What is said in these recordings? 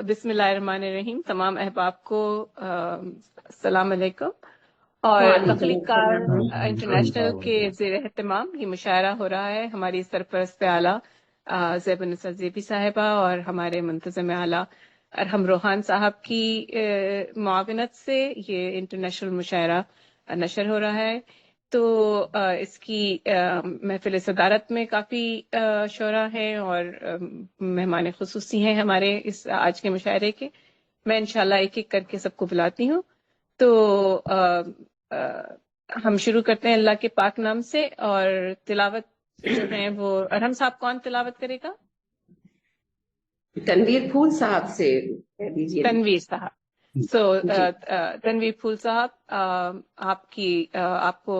بسم اللہ الرحمن الرحیم. تمام احباب کو السلام علیکم. اور تخلیق کار انٹرنیشنل کے زیر اہتمام یہ مشاعرہ ہو رہا ہے. ہماری سرپرست اعلیٰ زیب النصر زیبی صاحبہ اور ہمارے منتظم اعلیٰ ارحم روحان صاحب کی معاونت سے یہ انٹرنیشنل مشاعرہ نشر ہو رہا ہے. تو اس کی محفل صدارت میں کافی شعراء ہیں اور مہمان خصوصی ہیں ہمارے اس آج کے مشاعرے کے. میں انشاءاللہ ایک ایک کر کے سب کو بلاتی ہوں. تو ہم شروع کرتے ہیں اللہ کے پاک نام سے. اور تلاوت جو ہیں وہ ارحم صاحب کون تلاوت کرے گا؟ تنویر پھول صاحب سے کہہ دیجیے. تنویر صاحب. تنویر پھول صاحب آپ کو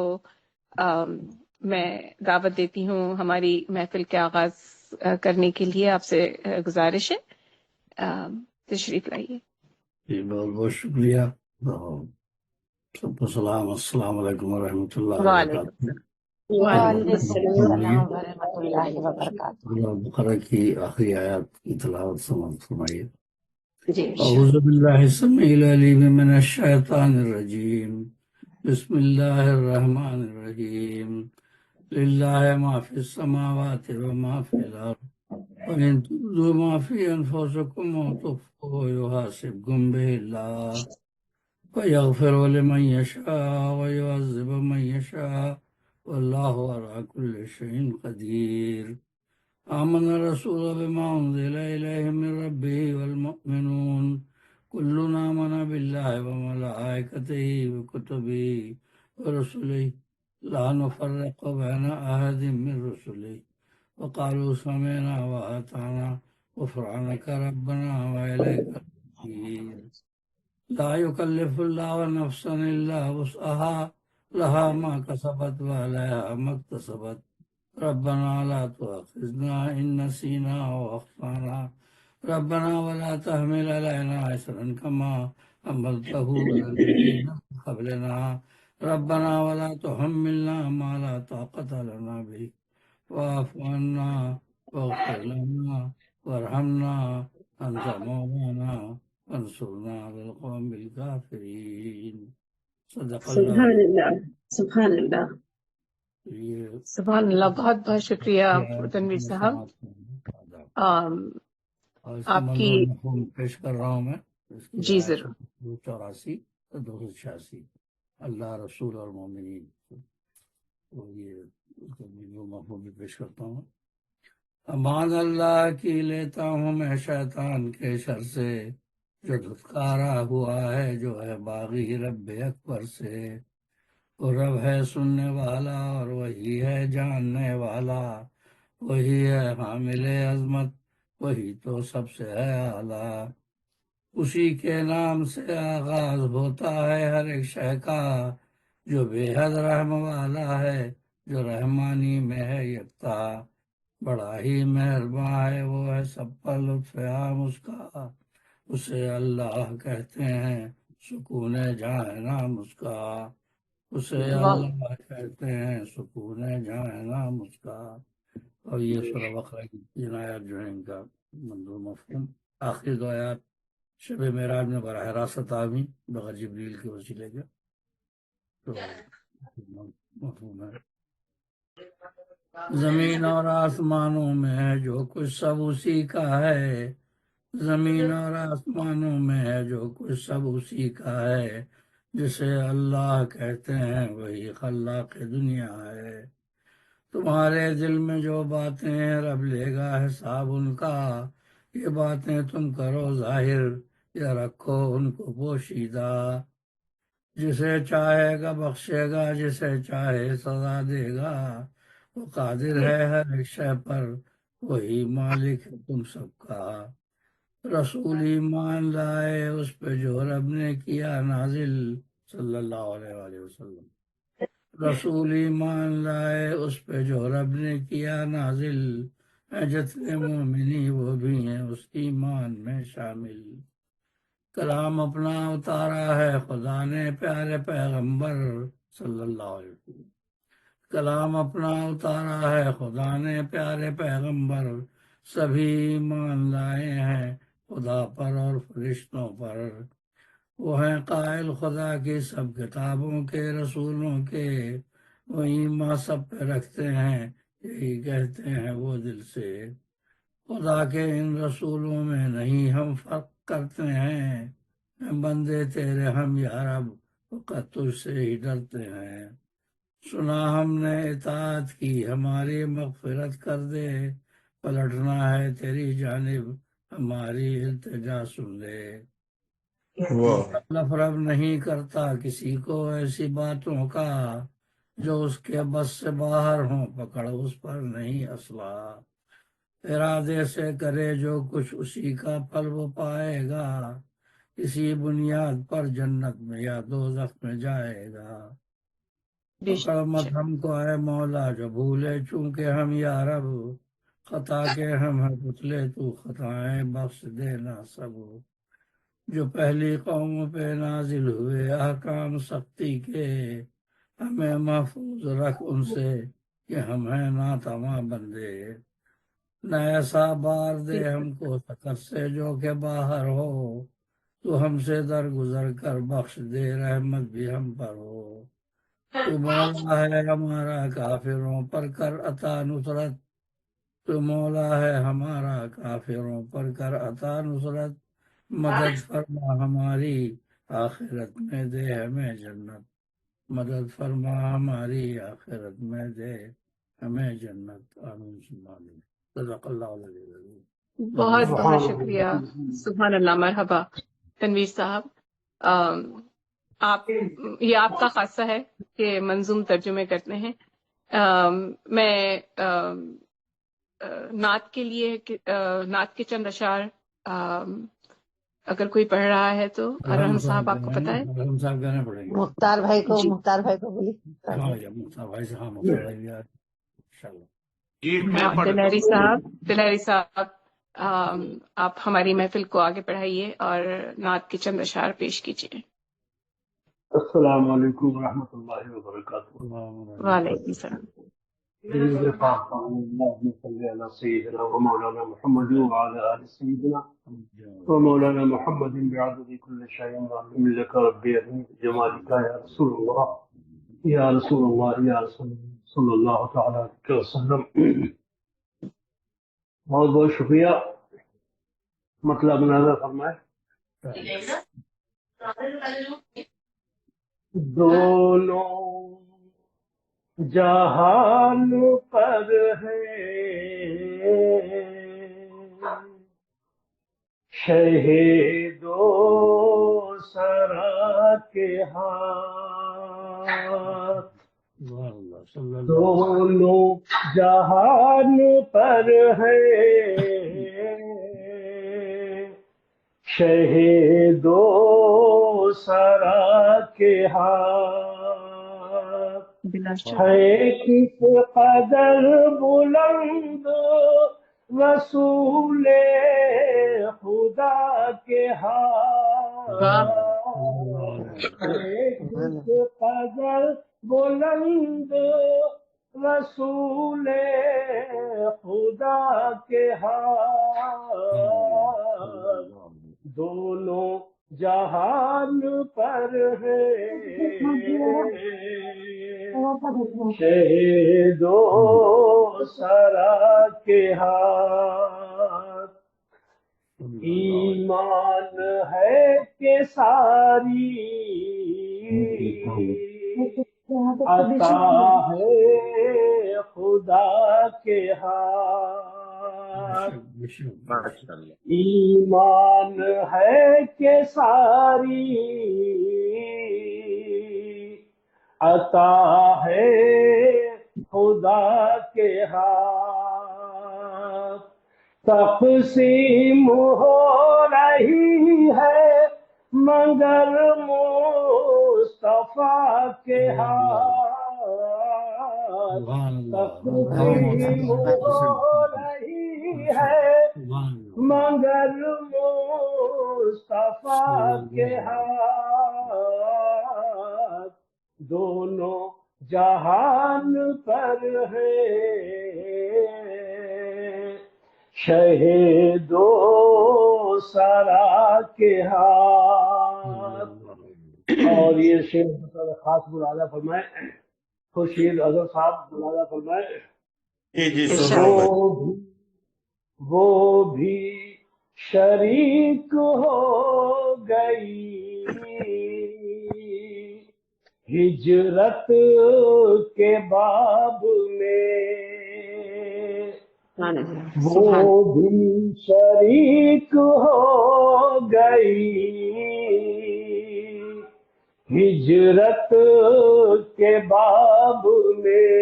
میں دعوت دیتی ہوں ہماری محفل کے آغاز کرنے کے لیے. آپ سے گزارش ہے تشریف لائیے. جی بہت بہت شکریہ. سب کو سلام. السلام علیکم ورحمۃ اللہ وبرکاتہ. وعلیکم السلام ورحمۃ اللہ وبرکاتہ. بقرہ کی آخری آیات کی تلاوت فرمائیے. جی اعوذ باللہ السمیع العلیم من الشیطان الرجیم. بسم اللہ الرحمن الرحیم. للہ ما فی السماوات وما فی الارض وَإِن تُبْدُوا مَا فِي أَنفُسِكُمْ أَوْ تُخْفُوهُ يُحَاسِبْكُم بِهِ اللَّهُ فَيَغْفِرُ لِمَن يَشَاءُ وَيُعَذِّبُ مَن يَشَاءُ وَاللَّهُ عَلَىٰ كُلِّ شَيْءٍ قَدِيرٌ. آمَنَ الرَّسُولُ بِمَا أُنزِلَ إِلَيْهِ مِن رَّبِّهِ وَالْمُؤْمِنُونَ كُلٌّ آمَنَ بِاللَّهِ وَمَلَائِكَتِهِ وَكُتُبِهِ وَرُسُلِهِ لَا نُفَرِّقُ بَيْنَ أَحَدٍ مِّن رُّسُلِهِ وقالوا سمعنا وأطعنا غفرانك ربنا وإليك المصير. لا يكلف الله نفسا إلا وسعها لها ما كسبت وعليها ما اكتسبت. ربنا لا تؤاخذنا إن نسينا أو أخطأنا ربنا ولا تحمل علينا إصرا كما حملته على الذين من قبلنا ربنا ولا تحملنا ما لا طاقة لنا به واعف عنا واغفر لنا وارحمنا أنت مولانا فانصرنا على القوم الكافرين. صدق اللہ. سبحان اللہ. سبحان اللہ. سبحان اللہ. بہت بہت شکریہ تنویر صاحب. آپ کی مفہوم پیش کر رہا ہوں میں. جی ضرور. 284 286 اللہ رسول اور مومنین. تو یہ مفہوم بھی پیش کرتا ہوں. امان اللہ کی لیتا ہوں میں شیطان کے شر سے جو دھتکارا ہوا ہے جو ہے باغی رب اکبر سے. وہ رب ہے سننے والا اور وہی ہے جاننے والا. وہی ہے حامل عظمت وہی تو سب سے ہے اعلیٰ. اسی کے نام سے آغاز ہوتا ہے ہر ایک شے کا جو بے حد رحم والا ہے جو رحمانی میں ہے یکتا. بڑا ہی مہرباں ہے وہ ہے سب پر لطف عام اس کا. اسے اللہ کہتے ہیں سکون جہاں نام اس کا. اسے اللہ کہتے ہیں سکون جہاں نام اس کا. اور یہ سورہ بقرہ کی 3 آیات جو ہیں ان کا منظور مفہوم. آخری 2 آیات شب معراج میں براہ راست آمین بغیر جبریل کے وسیلے کے. تو مفہوم ہے زمین اور آسمانوں میں ہے جو کچھ سب اسی کا ہے. زمین اور آسمانوں میں ہے جو کچھ سب اسی کا ہے. جسے اللہ کہتے ہیں وہی خلاق دنیا ہے. تمہارے دل میں جو باتیں ہیں رب لے گا حساب ان کا. یہ باتیں تم کرو ظاہر یا رکھو ان کو پوشیدہ. جسے چاہے گا بخشے گا جسے چاہے سزا دے گا. وہ قادر ہے ہر ایک شے پر وہی مالک ہے تم سب کا. رسول ایمان لائے اس پہ جو رب نے کیا نازل صلی اللہ علیہ وآلہ وسلم. رسول ایمان لائے اس پہ جو رب نے کیا نازل. جتنے مومنی وہ بھی ہیں اس ایمان میں شامل. کلام اپنا اتارا ہے خدا نے پیارے پیغمبر صلی اللہ علیہ وسلم. کلام اپنا اتارا ہے خدا نے پیارے پیغمبر. سبھی ایمان لائے ہیں خدا پر اور فرشتوں پر، وہ ہیں قائل خدا کی سب کتابوں کے رسولوں کے، وہ ایمان سب پہ رکھتے ہیں، یہی کہتے ہیں وہ دل سے، خدا کے ان رسولوں میں نہیں ہم فرق کرتے ہیں، بندے تیرے ہم یا رب فقط تجھ سے ہی ڈرتے ہیں، سنا ہم نے اطاعت کی ہماری مغفرت کر دے، پلٹنا ہے تیری جانب ہماری التجا سن لے، مکلف رب نہیں کرتا کسی کو ایسی باتوں کا جو اس کے بس سے باہر ہوں، پکڑ اس پر نہیں اسلحہ، ارادے سے کرے جو کچھ اسی کا پھل وہ پائے گا، اسی بنیاد پر جنت میں یا دوزخ میں جائے گا، پکڑ مت ہم کو اے مولا جو بھولے چونکہ ہم یا رب، خطا کے ہم ہیں پتلے تو خطائیں بخش دینا سب، جو پہلی قوموں پہ نازل ہوئے احکام سختی کے، ہمیں محفوظ رکھ ان سے کہ ہم ہیں ناتواں بندے، نہ ایسا بار دے ہم کو سکر سے جو کہ باہر ہو، تو ہم سے درگزر کر بخش دے رحمت بھی ہم پر ہو، تو مولا ہے ہمارا کافروں پر کر عطا نصرت، تو مولا ہے ہمارا کافروں پر کر عطا نصرت، مدد فرما ہماری آخرت میں دے ہمیں جنت، مدد فرما ہماری آخرت میں دے ہمیں جنت، آمین ثم آمین، صدق اللہ العلی العظیم۔ بہت بہت شکریہ، سبحان اللہ، مرحبا تنویر صاحب۔ آپ یہ آپ کا خاصہ ہے کہ منظوم ترجمے کرتے ہیں۔ میں نعت کے لیے نعت کے چند اشعار اگر کوئی پڑھ رہا ہے تو ارحم صاحب آپ کو پتہ ہے؟ ارحم صاحب کہنا پڑیں گے، مختار بھائی کو جی مختار بھائی کو بولی ہاں یا مختار بھائی سے، ہاں مختار بھائی بھی آئے انشاءاللہ۔ دلہری صاحب آپ ہماری محفل کو آگے بڑھائیے اور نعت کے چند اشعار پیش کیجیے۔ السلام علیکم ورحمۃ اللہ وبرکاتہ۔ وعلیکم السلام۔ درود پاک اللہم صلی علی سیدنا و مولانا محمد وعلی آل سیدنا و مولانا محمد بعدد کل شیء معلوم لک ربی ارنی بجمالک یا رسول اللہ یا رسول اللہ یا رسول اللہ صلی اللہ تعالی علیہ وسلم۔ بہت بہت شکریہ، مطلب نظر فرمائے۔ دونوں جہان پر ہے شہید و سرا کے ہاتھ، دونوں جہان پر ہے شہید و سرا کے ہاتھ، ہے کس قدر بلند رسول خدا کے ہاتھ، ہے کس قدر بلند رسول خدا کے ہاتھ، دونوں جہان پر ہے شہید و سرا کے ہاتھ، ایمان ہے کہ ساری عطا ہے خدا کے ہاتھ، ایمان ہے کہ ساری عطا ہے خدا کے ہاتھ، تقسیم ہو رہی ہے مگر مصطفیٰ کے ہاتھ، تقسیم ہو رہی ہے مگر مصطفیٰ کے ہاتھ، دونوں جہان پر ہے شہید و سرا کے ہاتھ. اور یہ شعر بطور خاص ملازہ فرمائے خورشید اظہر صاحب ملازہ فرمائے. جی سن رہا ہوں وہ بھی شریک ہو گئی ہجرت کے باب میں. وہ بھی شریک ہو گئی ہجرت کے باب میں.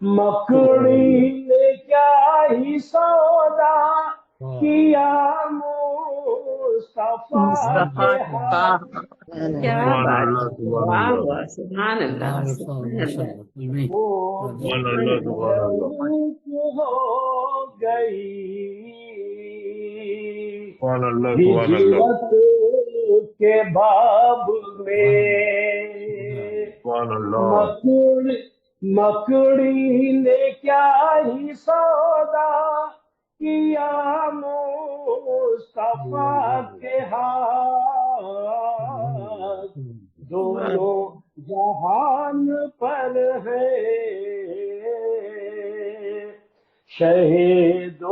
مکڑی نے کیا ہی سودا کیا مصطفیٰ کے ہاتھ. کیا سبحان بات اللہ ہے. سبحان واہ اللہ واہ سبحان اللہ سبحان اللہ. وہ سبحان اللہ سبحان اللہ شریک ہو گئی سبحان اللہ سبحان اللہ ہجرت کے باب میں. سبحان اللہ مکڑی نے کیا ہی سودا کیا مصطفیٰ کے ہاتھ. دونوں جہان پر ہے شہید و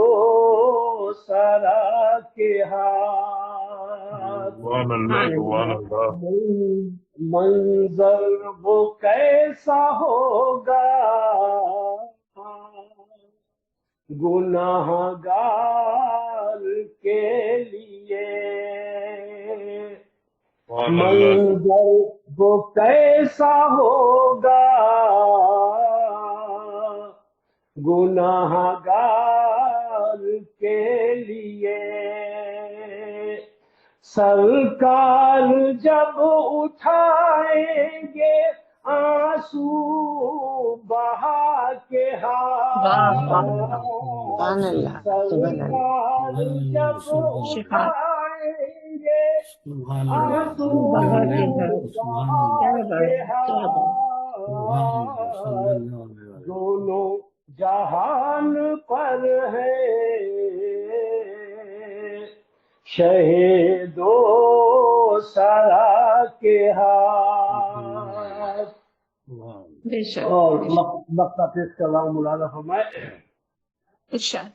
سرا کے ہاتھ. سبحان اللہ سبحان اللہ منظر وہ کیسا ہوگا گناہ گار کے لیے. سبحان اللہ منظر وہ کیسا ہوگا گناہ گار کے لیے. سرکار جب اٹھائیں گے آنسو بہا کے ہاتھ. سبحان اللہ سبحان اللہ. سرکار جب اٹھائیں گے آنسو بہا کے بہا ہاتھ. کے کیا بات ہاتھ. دونوں جہان پر ہے شہید و سرا کے ہاتھ. بے شک اور مقطع پیش کر رہا ہوں مولانا فرمائے. ارشاد.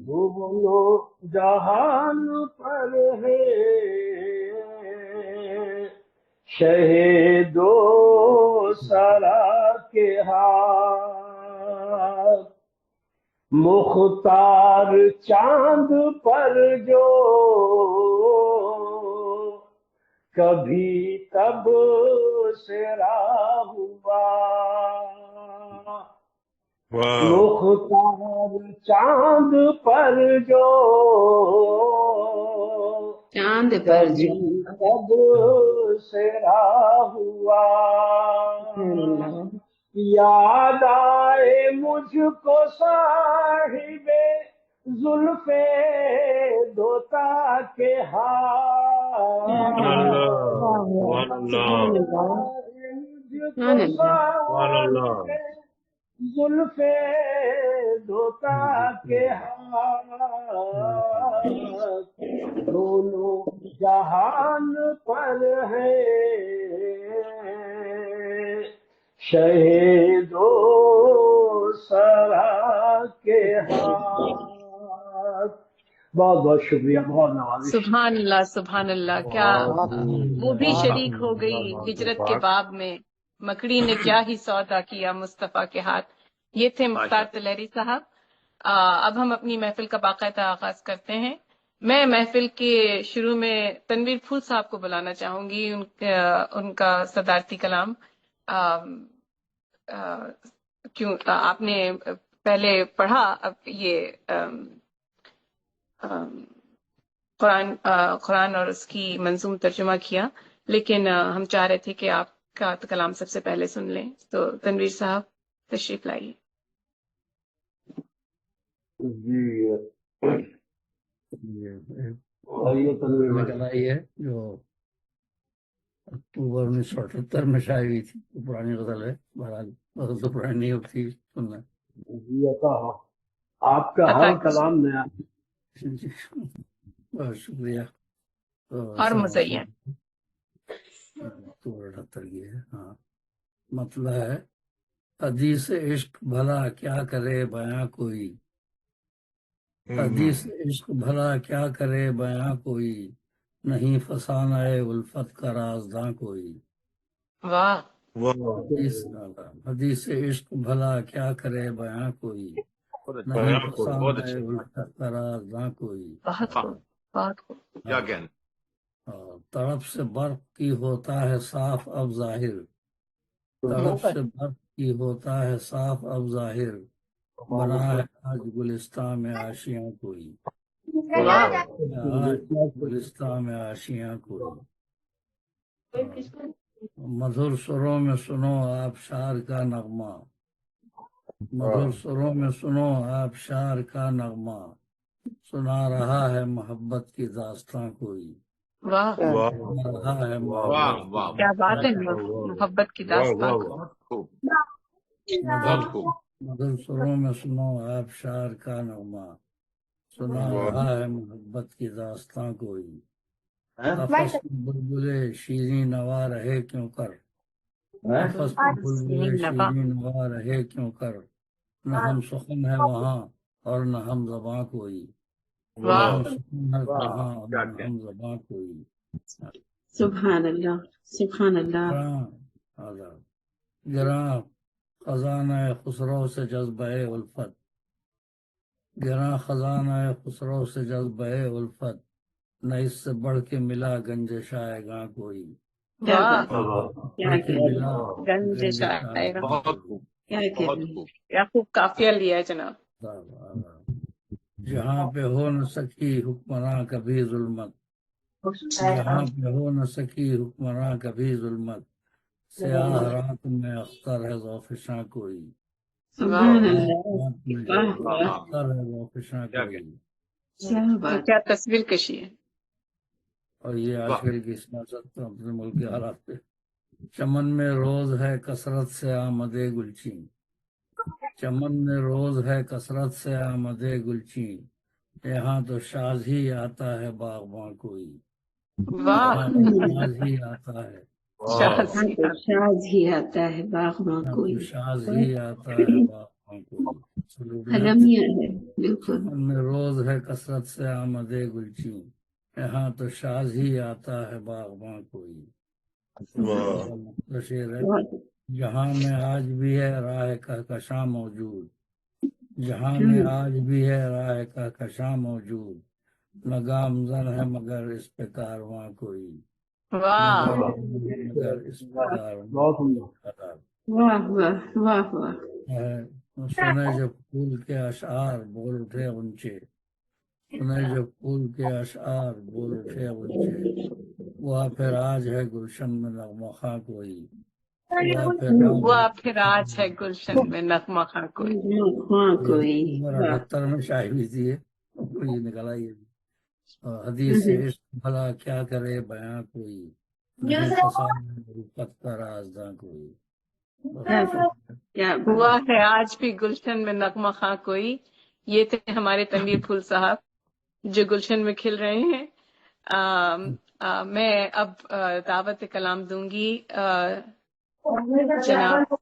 دونوں جہان پر ہے شہید و سرا کے ہاتھ. مختار چاند پر جو کبھی تب سرا ہوا. مختار چاند پر جو چاند پر جو تب سرا ہوا. یاد آئے مجھ کو صاحب زلف دوتا کے ہاتھ. سبحان اللہ مجھ کو سبحان اللہ زلف دوتا کے ہاتھ. دونوں جہان پر ہے شہید و سرا کے ہاتھ. بہت بہت شکریہ. بہت نوازش. سبحان اللہ سبحان اللہ. کیا وہ بھی شریک ہو گئی ہجرت کے باب میں. مکڑی نے کیا ہی سودا کیا مصطفیٰ کے ہاتھ. یہ تھے مختار طلہری صاحب. اب ہم اپنی محفل کا باقاعدہ آغاز کرتے ہیں. میں محفل کے شروع میں تنویر پھول صاحب کو بلانا چاہوں گی. ان کا صدارتی کلام کیوں آپ نے پہلے پڑھا. اب یہ قرآن اور اس کی منظوم ترجمہ کیا، لیکن ہم چاہ رہے تھے کہ آپ کا کلام سب سے پہلے سن لیں. تو تنویر صاحب تشریف لائیے. جی آئیے تنویر بھائی. غزل آئی ہے جو اکتوبر 1978 میں شائع ہوئی تھی. پرانی غزل ہے. بہرحال غزل تو پرانی نہیں ہوتی سننا. جی عطا آپ کا ہر کلام نیا. بہت شکریہ. اور مزین 78 یہ ہے. ہاں مطلب ہے حدیث عشق بھلا کیا کرے بیاں کوئی، حدیث عشق بھلا کیا کرے بیاں کوئی، نہیں فسانہ الفت کا رازداں کوئی. واہ. حدیث عشق بھلا کیا کرے بیاں کوئی، نہیں فسانہ الفت کا رازداں کوئی. بہت خوب بہت خوب. طرف سے برق کی ہوتا ہے صاف اب ظاہر، طرف سے برق کی ہوتا ہے صاف اب ظاہر، بنا ہے آج گلستان میں آشیاں کوئی، آج گلستان میں آشیاں کوئی. مدھر سروں میں سنو آپ شار کا نغمہ، مدھر سروں میں سنو آپ شار کا نغمہ، سنا رہا ہے محبت کی داستاں کوئی. واہ رہا ہے محبت کیا بات ہے. محبت کی داستان. مدھر سروں میں سنو آپ شار کا نغمہ، سنا رہا ہے محبت کی داستاں کوئی. قفص بلبلے شیریں نوا رہے کیوں کر، قفص بلبلے شیریں نوا رہے کیوں کر، نہ ہم سخن ہے وہاں اور نہ ہم زباں کوئی، نہ ہم سخن ہے وہاں اور نہ ہم زباں کوئی. سبحان اللہ سبحان اللہ. گراں خزانہ خسرو سے جذبہ الفت، گراں خزانہ خسرو سے جذبہ الفت، نہ اس سے بڑھ کے ملا گنج شائگاں کوئی. گنج کیا خوب قافیہ لیا ہے جناب. جہاں پہ ہو نہ سکی حکمراں کبھی ظلمت، جہاں پہ ہو نہ سکی حکمراں کبھی ظلمت، سیاہ رات میں اختر ہے ذوفشاں کوئی. سبحان اللہ. اختر ہے ذوفشاں کوئی. کیا تصویر کشی ہے. اور یہ آج کل کی سیاست اپنے ملک کے حالات پہ. چمن میں روز ہے کثرت سے آمدے گلچین، چمن میں روز ہے کثرت سے آمدے گلچین، یہاں تو شاز ہی آتا ہے باغباں کوئی. یہاں تو شاز ہی آتا ہے، شاز ہی آتا ہے باغباں کوئی، شاز ہی آتا ہے باغباں کوئی. المیہ ہے بالکل. چمن میں روز ہے کثرت سے آمدے گلچین، یہاں تو شاز ہی آتا ہے باغباں کوئی. شعر ہے. جہاں میں آج بھی ہے راہ کہکشاں موجود، جہاں میں آج بھی ہے راہ کہکشاں موجود، نہ گامزن ہے مگر اس پہ کارواں کوئی، مگر اس پہ کارواں. واہ واہ واہ واہ. سنے جب پھول کے اشعار بول اٹھے غنچے، سنے جب پھول کے اشعار بول اٹھے غنچے، وہ پھر آج ہے گلشن میں نغمہ خاں کوئی، وہ پھر آج ہے گلشن میں نغمہ خاں کوئی. 78 میں شائع ہوئی تھی یہ نکلا. یہ حدیث سے عشق بھلا کیا کرے بیاں کوئی، نہیں فسانہ کا رازداں کوئی. ہوا ہے آج بھی گلشن میں نغمہ خاں کوئی. یہ تھے ہمارے تنویر پھول صاحب جو گلشن میں کھل رہے ہیں. میں اب دعوت کلام دوں گی جناب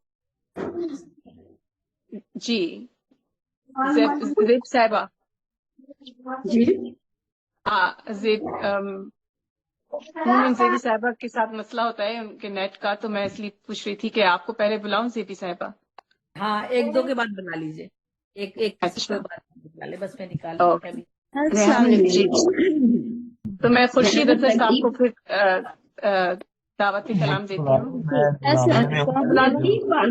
جی زیب صاحبہ. جی زیبی صاحبہ کے ساتھ مسئلہ ہوتا ہے ان کے نیٹ کا، تو میں اس لیے پوچھ رہی تھی کہ آپ کو پہلے بلاؤں زیبی صاحبہ. ہاں ایک دو کے بعد بنا لیجیے، ایک کسی کے بعد بنا لے، بس میں نکال لوں ابھی. جی تو میں خورشید اظہر صاحب کو پھر دعوت کلام دیتی ہوں.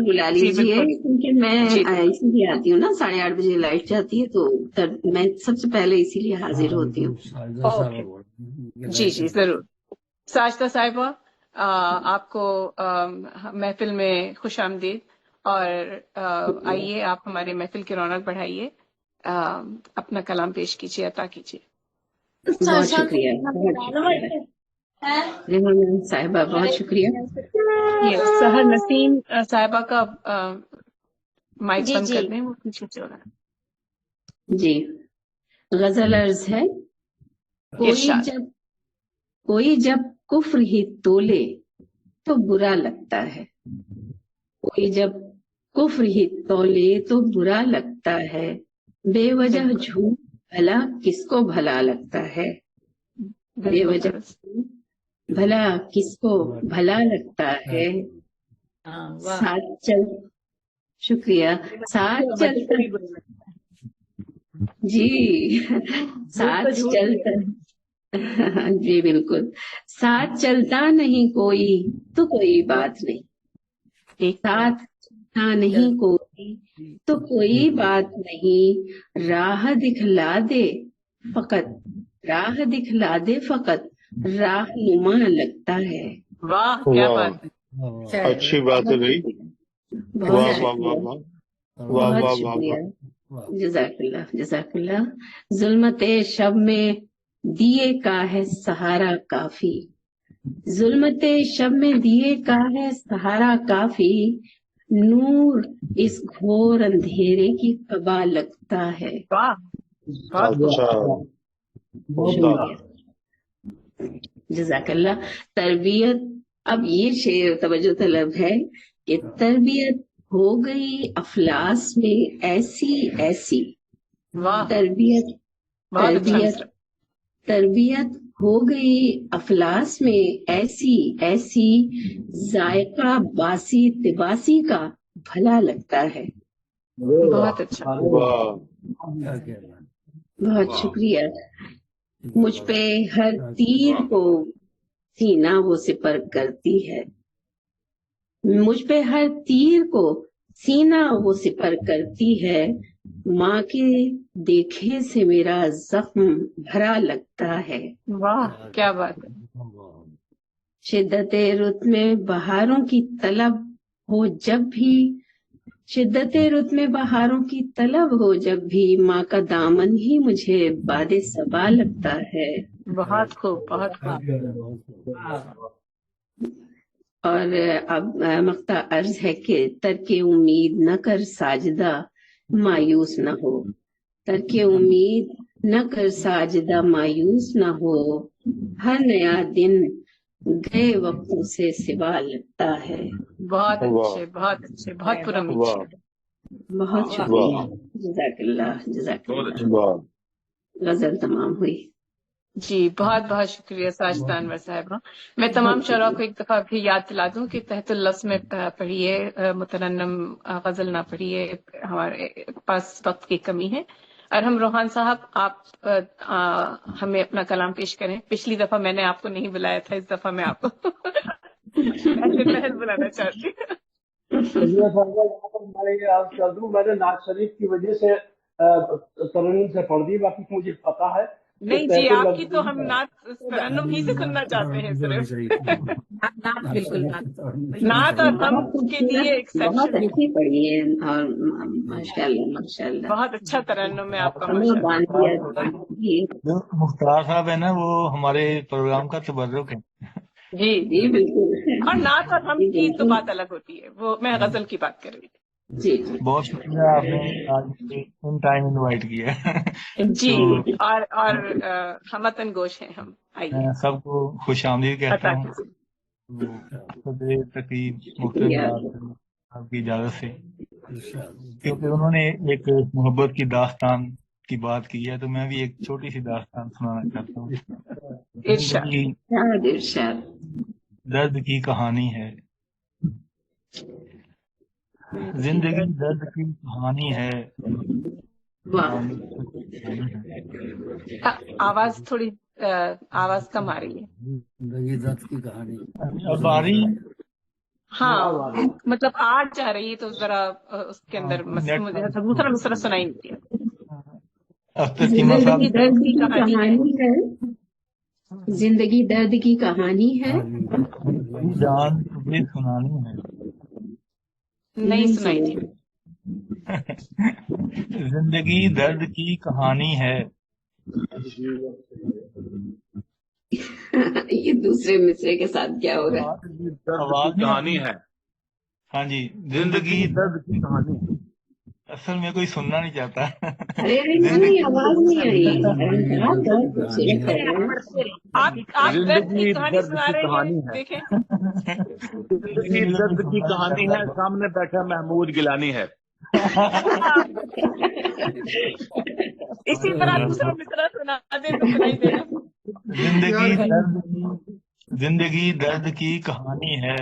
بلا لیجیے کیونکہ میں اسی لیے آتی ہوں نا، 8:30 بجے لائٹ جاتی ہے تو میں سب سے پہلے اسی لیے حاضر ہوتی ہوں. جی جی ضرور. ساجدہ صاحبہ آپ کو محفل میں خوش آمدید، اور آئیے آپ ہمارے محفل کی رونق بڑھائیے، اپنا کلام پیش کیجیے، عطا کیجیے. بہت شکریہ صاحبہ، بہت شکریہ. سحر نسیم صاحبہ کا مائک بند کر دیں، وہ پیچھے چل رہا ہے. جی غزل عرض ہے، ارشاد۔ کوئی جب کفر ہی تولے تو برا لگتا ہے، کوئی جب کفر ہی تولے تو برا لگتا ہے، بے وجہ بالکل جھوٹ بھلا کس کو بھلا لگتا ہے، بے بالکل وجہ درست۔ بھلا کس کو بھلا لگتا ہے، ہاں واہ، ساتھ چل شکریہ، ساتھ بچوں کو چلتا بھی برا لگتا جی ہے، جھوٹ تو ساتھ جھوٹ ہی ہے۔ چلتا جی بالکل، ساتھ چلتا نہیں کوئی تو کوئی بات نہیں، ٹھیک ساتھ چلتا نہیں کوئی تو کوئی بات نہیں، راہ دکھلا دے فقط راہ نما لگتا ہے، واہ کیا واہ، بات ہے۔ شاید اچھی بات ہے بہت بھائی، شکریہ، بہت واہ واہ شکریہ، واہ واہ واہ بہت واہ واہ شکریہ، واہ۔ جزاک اللہ۔ ظلمت شب میں دیے کا ہے سہارا کافی، ظلمت شب میں دیے کا ہے سہارا کافی، نور اس گھور اندھیرے کی قبا لگتا ہے، واہ بہت اچھا، عمدہ۔ شکریہ، جزاک اللہ۔ تربیت، اب یہ شعر توجہ طلب ہے کہ تربیت ہو گئی افلاس میں ایسی واہ تربیت بہت اچھا تربیت مصرع۔ تربیت ہو گئی افلاس میں ایسی ذائقہ باسی تباسی کا بھلا لگتا ہے، بہت اچھا۔ واہ بہت شکریہ۔ مجھ پہ ہر تیر کو سینہ وہ سپر کرتی ہے، مجھ پہ ہر تیر کو سینہ وہ سپر کرتی ہے، ماں کے دیکھے سے میرا زخم بھرا لگتا ہے، واہ کیا بات ہے۔ شدت رت میں بہاروں کی طلب ہو جب بھی شدت رت میں بہاروں کی طلب ہو جب بھی، ماں کا دامن ہی مجھے باد صبا لگتا ہے، بہت خوب بہت خوب۔ اور اب مقطع عرض ہے کہ ترک امید نہ کر ساجدہ مایوس نہ ہو، ترک امید نہ کر ساجدہ مایوس نہ ہو، ہر نیا دن گئے وقتوں سے سوا لگتا ہے، بہت واہ اچھے بہت اچھے، بہت پرامید واہ شعر۔ بہت واہ شکریہ، جزاک اللہ، واہ۔ غزل تمام ہوئی۔ جی بہت بہت شکریہ ساجدہ انور صاحبہ۔ میں تمام شعراء کو ایک دفعہ پھر یاد دلا دوں کہ تحت اللفظ میں پڑھیے، مترنم غزل نہ پڑھیے، ہمارے پاس وقت کی کمی ہے۔ اور ہم روحان صاحب آپ ہمیں اپنا کلام پیش کریں۔ پچھلی دفعہ میں نے آپ کو نہیں بلایا تھا، اس دفعہ میں آپ کو ایسے پہل بلانا چاہتی ہوں۔ میں یہ عرض کر دوں، میں نے ناز شریف کی وجہ سے ترنم سے پڑھ دی، باقی مجھے پتا ہے کہ نہیں جی، تحت آپ کی تو اللفظ ہم نعت ترنم ہی سے سننا چاہتے ہیں صرف۔ نعت بالکل نعت اور ہم بہت کے لیے ایک خوبصورت، بہت سیکشن ہے۔ اچھی پڑھی ہے، اور ماشاء اللہ بہت اچھا ترنم ہے آپ کا ہمیں ماشاء اللہ۔ باندھیا جو مختار صاحب ہے نا، وہ ہمارے پروگرام کا تبرک ہے۔ جی جی بالکل، اور نعت اور ہم جی کی تو بالکل، بات الگ ہوتی ہے، وہ میں غزل کی بات کر رہی تھی۔ جی جی بہت شکریہ، آپ نے آج ان ٹائم انوائٹ کیا ہے۔ جی تو اور ہمتن گوش ہیں ہم، آئیے میں سب کو خوش آمدید کہتا عطا ہوں۔ کیجیے۔ تو صدر تقریب مفتی شکریہ، نواز صاحب کی اجازت سے، کیونکہ انہوں نے ایک محبت کی داستان کی بات کی ہے، تو میں بھی ایک چھوٹی سی داستان سنانا چاہتا ہوں۔ ارشاد۔ زندگی ارشاد ارشاد، درد کی کہانی ہے، زندگی درد کی کہانی ہے، واہ، آواز تھوڑی آواز کم آ رہی ہے۔ زندگی درد کی کہانی، اب آ رہی ہاں مطلب آج جا رہی ہے تو ذرا اس کے اندر مجھے دوسرا مصرع سنائی نہیں دیا۔ اختر چیمہ صاحب، زندگی درد کی کہانی ہے، زندگی درد کی کہانی ہے، جان تجھے سنانی ہے، نہیں سنائی تھی۔ زندگی درد کی کہانی ہے، یہ دوسرے مصرے کے ساتھ کیا ہوگا؟ آواز کہانی ہے۔ ہاں جی، زندگی درد کی کہانی ہے، اصل میں کوئی سننا نہیں چاہتا. ارے نہیں آواز نہیں آئی. بہت خوبصورت ہے. آپ درد کی کہانی سنا رہے ہیں دیکھیں. زندگی درد کی کہانی ہے. سامنے بیٹھا محمود گیلانی ہے. اسی طرح دوسرا مصرع سنا دیں تو سنائی دے گا. زندگی درد کی کہانی ہے،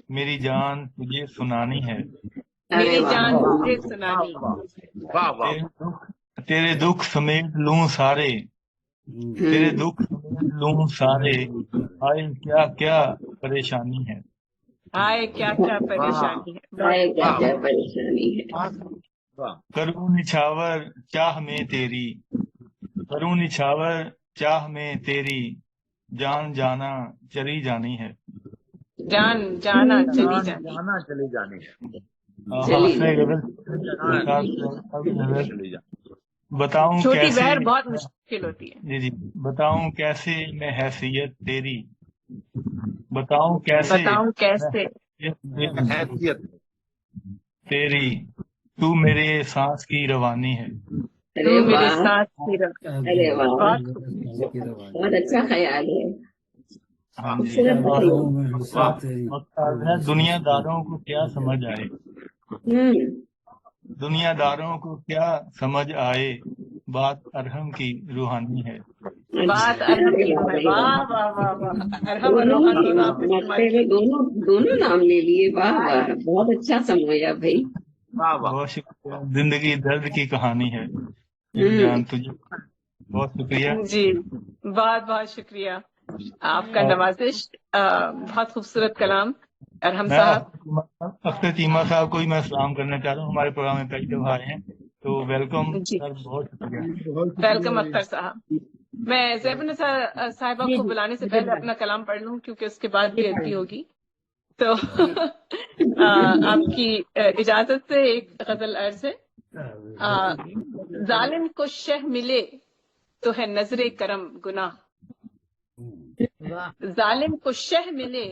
میری جان تجھے سنانی ہے. میری جان تجھے سنانی. واہ واہ. تیرے دکھ سمیٹ لوں سارے، تیرے دکھ سمیٹ لوں سارے، آئے کیا کیا پریشانی ہے. آئے کیا کیا پریشانی ہے. آئے کیا کیا پریشانی ہے. کروں نچھاور چاہ میں تیری، کروں نچھاور چاہ میں تیری، جان جانا چلی جانی ہے. جان جانا چلی جانی. جانا چلی جانی ہے. بتاؤں چھوٹی کیسے، بہر بہت مشکل ہوتی ہے. جی بتاؤں کیسے میں حیثیت تیری، بتاؤں کیسے بتاؤں کیسے حیثیت تیری، تو میرے سانس کی روانی ہے. ارے میرے واہ. ساتھ ہی رہو. ارے واہ، بہت بہت اچھا خیال ہے. دنیا داروں کو کیا سمجھ آئے، دنیا داروں کو کیا سمجھ آئے، بات ارحم کی روحانی ہے. بات ارحم کی ہے. واہ واہ واہ واہ. ارحم اور روحان دونوں آپ نے استعمال کیے. دونوں نام لے لیے. واہ واہ، بہت اچھا سمجھا بھائی. بہت شکریہ. زندگی درد کی کہانی ہے، میری جان تجھے. بہت شکریہ. جی بہت بہت شکریہ آپ کا نوازش. بہت خوبصورت کلام. ارحم صاحب، اختر چیمہ صاحب کو ہی میں سلام کرنا چاہ رہا ہوں. ہمارے پروگرام میں پہلی دفعہ آئے ہیں تو ویلکم جی سر. بہت شکریہ. ویلکم اختر صاحب. میں زیب النساء صاحبہ کو بلانے سے پہلے اپنا کلام پڑھ لوں کیونکہ اس کے بعد بےعزتی ہوگی. تو آپ کی اجازت سے ایک غزل عرض ہے. ظالم کو شہ ملے تو ہے نظر کرم گناہ، ظالم کو شہ ملے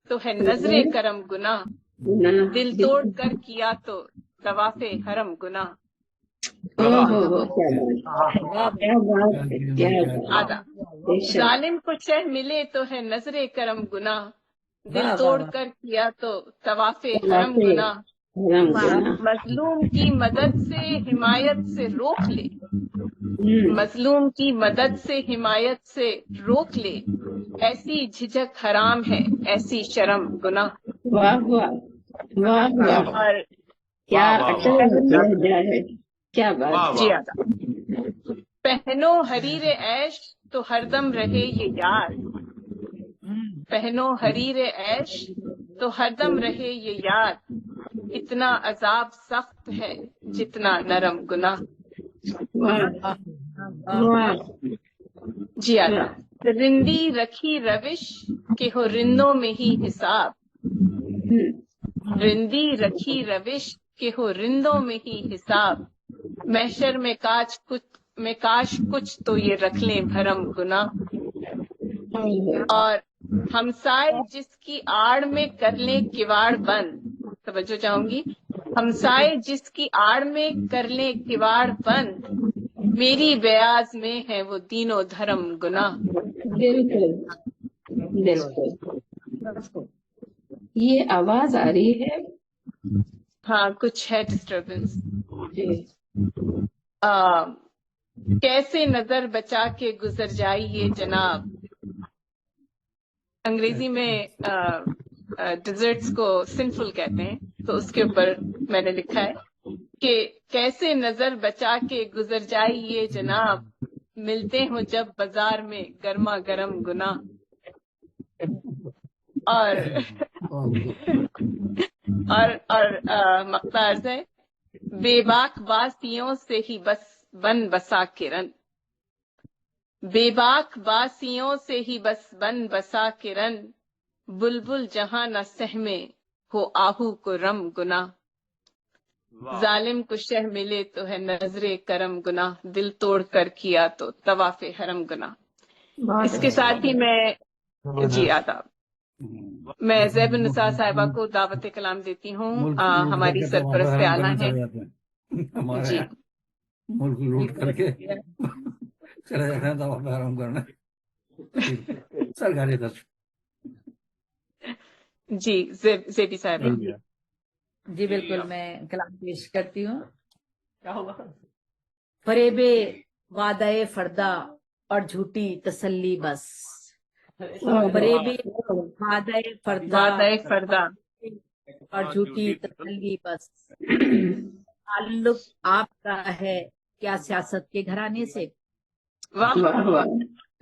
تو ہے نظر کرم گناہ، دل توڑ کر کیا تو طواف حرم گناہ. ظالم کو شہ ملے تو ہے نظر کرم گناہ، دل توڑ کر کیا تو طواف حرم گناہ. مظلوم کی مدد سے حمایت سے روک لے، مظلوم کی مدد سے حمایت سے روک لے، ایسی جھجک حرام ہے ایسی شرم گناہ. اور کیا بات. جی آدھا. پہنو حریر عیش تو ہر دم رہے یہ یار، پہنو حریر عیش تو ہر دم رہے یہ یار، اتنا عذاب سخت ہے جتنا نرم گناہ. جی آدھا. رندی رکھی روش کہ ہو رندوں میں ہی حساب، رندی رکھی روش کہ ہو رندوں میں ہی حساب، محشر میں کاش کچھ تو یہ رکھ لیں بھرم گناہ. اور ہمسائے جس کی آڑ میں کر لیں کواڑ بند، توجہ چاہوں گی، ہمسائے جس کی آڑ میں کر لیں کواڑ بند، میری بیاض میں ہے وہ دینوں دھرم گناہ. بالکل بالکل. یہ آواز آ رہی ہے؟ ہاں کچھ ہے ڈسٹربنس. کیسے نظر بچا کے گزر جائیے جناب. انگریزی میں ڈیزرٹس کو سنفل کہتے ہیں، تو اس کے اوپر میں نے لکھا ہے کہ کیسے نظر بچا کے گزر جائیے جناب، ملتے ہوں جب بازار میں گرما گرم گناہ. اور مقطع عرض ہے. بے باک باسیوں سے ہی بس بن بسا کے رن، بے باک باسیوں سے ہی بس بن بسا کے رن، بلبل جہاں نہ سہمے ہو آہو کو رم گناہ. ظالم کو شہ ملے تو ہے نظر کرم گناہ، دل توڑ کر کیا تو طواف حرم گناہ. اس کے ساتھ ہی میں جی آداب. میں زیب النساء صاحبہ کو دعوت کلام دیتی ہوں. ہماری سرپرست اعلیٰ ہیں ہمارے جی یہاں ملک لوٹ کر کے چلے جاتے ہیں دوا پہ آرام کرنے سرکاری خرچ. جی زیبی صاحبہ. جی بالکل، میں کلام پیش کرتی ہوں. فریب وعدہ فردا اور جھوٹی تسلی بس. فریب وعدہ فردا وعدہ فردا اور جھوٹی تسلی بس. تعلق آپ کا ہے کیا سیاست کے گھرانے سے؟ واہ واہ واہ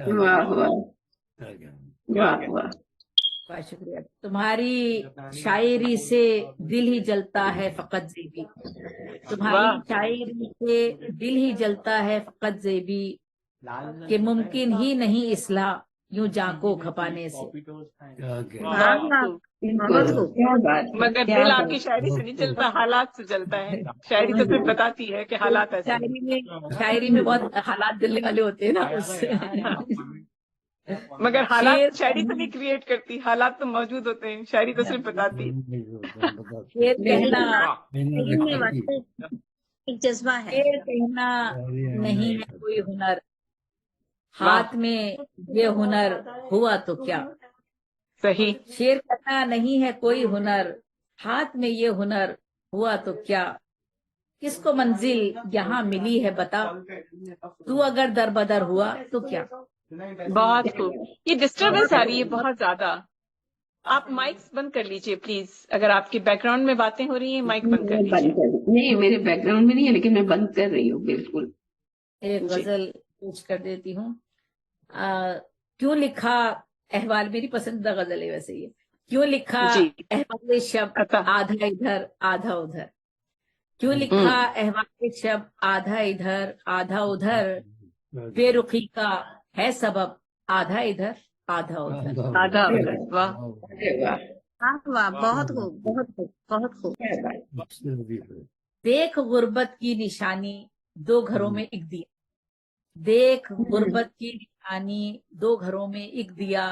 واہ واہ واہ واہ. بہت شکریہ. تمہاری شاعری سے دل ہی جلتا ہے فقط زیبی. تمہاری شاعری سے دل ہی جلتا ہے فقط زیبی، کہ ممکن ہی نہیں اصلاح یوں جاں کو کھپانے سے. کیا بات ہے، مگر کیا دل آپ بات. کی شاعری سے نہیں جلتا، حالات سے جلتا ہے. شاعری تو صرف بتاتی ہے کہ حالات ایسے ہیں. شاعری میں بہت حالات جلنے والے ہوتے ہیں نا اس سے. مگر حالات شاعری تو نہیں کریٹ کرتی، حالات تو موجود ہوتے ہیں، شاعری تو صرف بتاتی. شعر کہنا ایک جذبہ ہے. شعر کہنا نہیں ہے کوئی ہنر، ہاتھ میں یہ ہنر ہوا تو کیا. صحیح. شعر کہنا نہیں ہے کوئی ہنر، ہاتھ میں یہ ہنر ہوا تو کیا. کس کو منزل یہاں ملی ہے بتا، تو اگر در بدر ہوا تو کیا. بہت خوب. یہ ڈسٹربنس آ رہی ہے بہت زیادہ. آپ مائکس بند کر لیجئے پلیز. اگر آپ کے بیک گراؤنڈ میں باتیں ہو رہی ہیں مائک بند کر لیجئے. نہیں، میرے بیک گراؤنڈ میں نہیں ہے، لیکن میں بند کر رہی ہوں. بالکل. ایک غزل پیش کر دیتی ہوں. کیوں لکھا احوال، میری پسندیدہ غزل ہے ویسے یہ. کیوں لکھا جی احوال شب آدھا ادھر آدھا ادھر. کیوں لکھا احوال شب آدھا ادھر آدھا ادھر، بے رخی کا ہے سبب آدھا ادھر آدھا ادھر. آدھا ادھر. واہ واہ واہ، بہت خوب بہت خوب بہت خوب. دیکھ غربت کی نشانی دو گھروں میں ایک دیا. دیکھ غربت کی نشانی دو گھروں میں ایک دیا،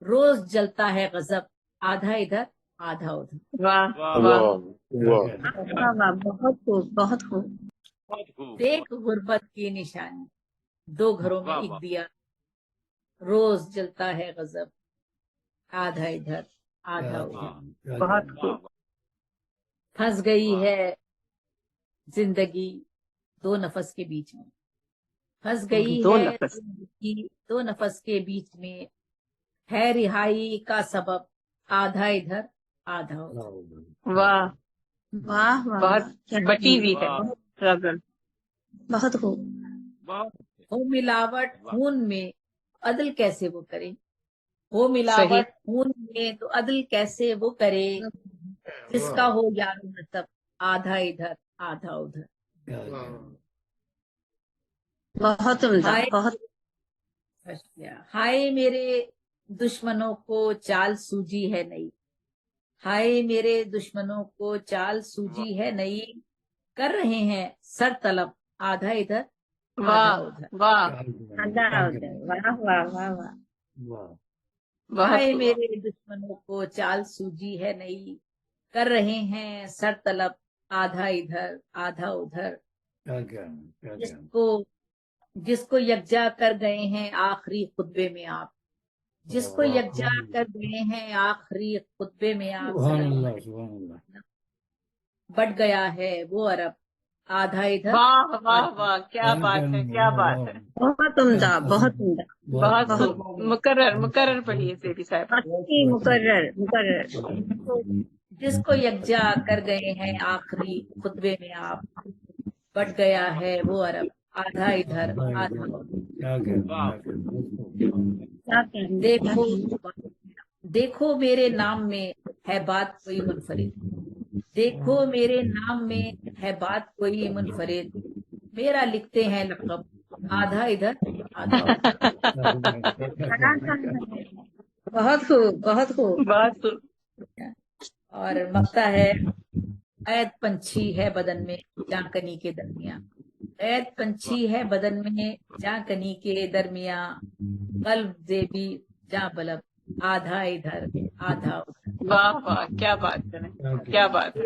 روز جلتا ہے غضب آدھا ادھر آدھا ادھر. واہ واہ. واہ واہ، بہت خوب بہت خوب. دیکھ غربت کی نشانی دو گھروں میں ایک دیا، روز جلتا ہے غضب آدھا ادھر آدھا ادھر. بہت خوب. پھنس گئی ہے زندگی دو نفس کے بیچ میں. پھنس گئی دو ہے نفس. زندگی دو نفس کے بیچ میں، ہے رہائی کا سبب آدھا ادھر آدھا ادھر. واہ واہ واہ، بہت بٹی ہوئی ہے غزل. بہت خوب. ہو ملاوٹ خون میں عدل کیسے وہ کرے. ہو صحیح. ملاوٹ خون میں تو عدل کیسے وہ کرے، جس کا ہو یار مطلب آدھا ادھر آدھا ادھر. بہت عمدہ بہت. ہائے میرے دشمنوں کو چال سوجی ہے نئی. ہائے میرے دشمنوں کو چال سوجی ہے نئی، کر رہے ہیں سر طلب آدھا ادھر آدھا واہ ادھر. واہ. واہ واہ واہ واہ. ہائے بہت میرے دشمنوں کو چال سوجی ہے نئی، کر رہے ہیں سر طلب آدھا ادھر آدھا ادھر. جس کو یکجا کر گئے ہیں آخری خطبے میں آپ. جس کو یکجا کر گئے ہیں آخری خطبے میں آپ. بٹ گیا ہے وہ عرب آدھا ادھر. واہ واہ واہ. کیا بات ہے کیا بات ہے. بہت عمدہ بہت عمدہ. بہت خوب. مقرر مقرر پڑھیے زیبی صاحب. مقرر مقرر. جس کو یکجا کر گئے ہیں آخری خطبے میں آپ، بٹ گیا ہے وہ عرب آدھا ادھر آدھا ادھر. دیکھو دیکھو میرے نام میں ہے بات کوئی منفرد. دیکھو میرے نام میں ہے بات کوئی منفرد، میرا لکھتے ہیں لقب آدھا ادھر آدھا ادھر. بہت خوب بہت خوب. بہت خوب. اور مقطع ہے، قید پنچھی ہے بدن میں جاں کنی کے درمیان. قید پنچھی ہے بدن میں جاں کنی کے درمیان، قلب زیبی جاں بلب آدھا ادھر آدھا ادھر. واہ واہ. کیا بات کریں کیا بات ہے.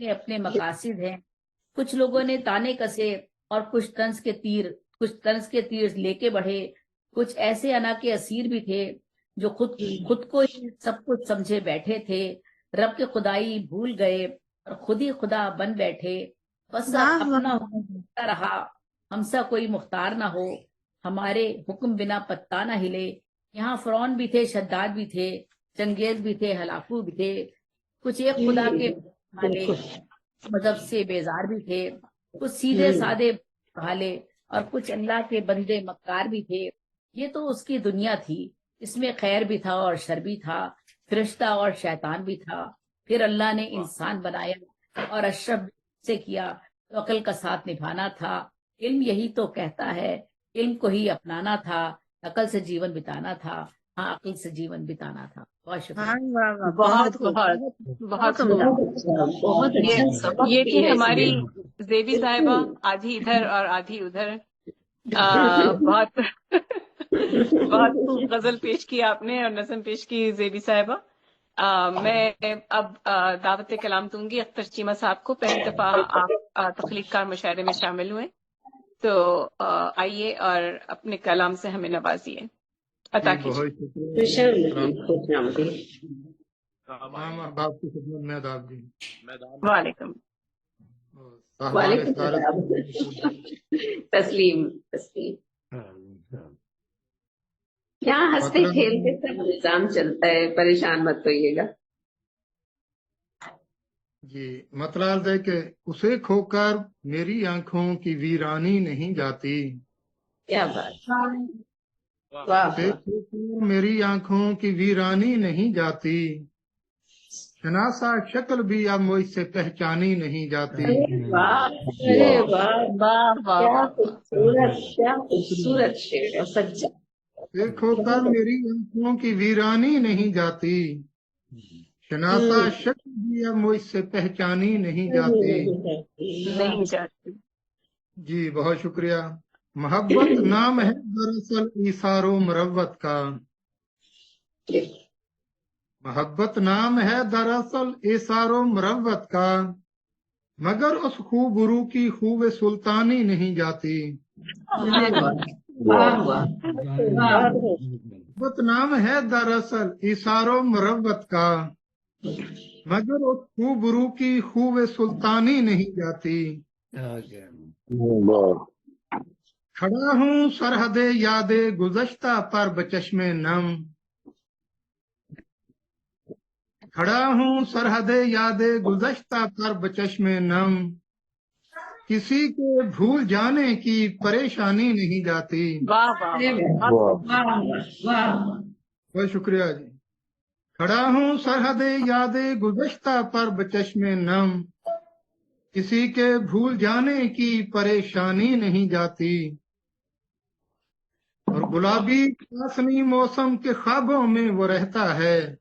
کے اپنے مقاصد ہیں. کچھ لوگوں نے تانے کسے اور کچھ طنز کے تیر لے کے بڑھے. کچھ ایسے انا کے اسیر بھی تھے جو خود کو ہی سب کچھ سمجھے بیٹھے تھے. رب کے خدائی بھول گئے اور خود ہی خدا بن بیٹھے. بس اپنا حکم ہوتا رہا، ہم سا کوئی مختار نہ ہو. ہمارے حکم بنا پتہ نہ ہلے. یہاں فرعون بھی تھے، شداد بھی تھے، چنگیز بھی تھے، ہلاکو بھی تھے. کچھ ایک خدا کے والے مذہب سے بیزار بھی تھے. کچھ سیدھے سادے بھالے اور کچھ اللہ کے بندے مکار بھی تھے. یہ تو اس کی دنیا تھی، اس میں خیر بھی تھا اور شر بھی تھا، فرشتہ اور شیطان بھی تھا. پھر اللہ نے انسان بنایا اور اشرف سے کیا تو عقل کا ساتھ نبھانا تھا. علم یہی تو کہتا ہے، علم کو ہی اپنانا تھا، عقل سے جیون بتانا تھا. ہاں، عقل سے جیون بتانا تھا. بہت شکریہ. بہت بہت خوب. یہ تھی ہماری زیبی صاحبہ، آدھی ادھر اور آدھی ادھر. بہت بہت خوب غزل پیش کی آپ نے اور نظم پیش کی زیبی صاحبہ. میں اب دعوت کلام دوں گی اختر چیمہ صاحب کو. پہلی دفعہ آپ تخلیق کار مشاعرے میں شامل ہوئے، تو آئیے اور اپنے کلام سے ہمیں نوازیے، عطا کیجیے. تمام احباب کی خدمت میں آداب جی. وعلیکم. تسلیم. یہاں ہنستے کھیلتے سب نظام چلتا ہے، پریشان مت ہوئیے گا. جی مطلب ہے کہ اسے کھو کر میری آنکھوں کی ویرانی نہیں جاتی. کیا بات. اسے کھو کر میری آنکھوں کی ویرانی نہیں جاتی. شناسا شکل بھی اب مجھ سے پہچانی نہیں جاتی. ارے واہ، کیا خوبصورت، کیا خوبصورت شعر ہے سچا. اسے کھو کر میری آنکھوں کی ویرانی نہیں جاتی. شناسا شکل بھی اب مجھ سے پہچانی نہیں جاتی. نہیں جاتی. جی بہت شکریہ. محبت نام ہے دراصل ایثار و مروت کا. محبت نام ہے دراصل ایثار و مروت کا، مگر اس خوبرو کی خوب سلطانی نہیں جاتی. محبت نام ہے دراصل ایثار و مروت کا، مگر اس خوبرو کی خوب سلطانی نہیں جاتی. کھڑا ہوں سرحد یاد گزشتہ پر بچشم نم. کھڑا ہوں سرحد یاد گزشتہ پر بچشم نم، کسی کے بھول جانے کی پریشانی نہیں جاتی. بہت شکریہ جی. کھڑا ہوں سرحد یاد گزشتہ پر بچشم نم، کسی کے بھول جانے کی پریشانی نہیں جاتی. اور گلابی کاسنی موسم کے خوابوں میں وہ رہتا ہے.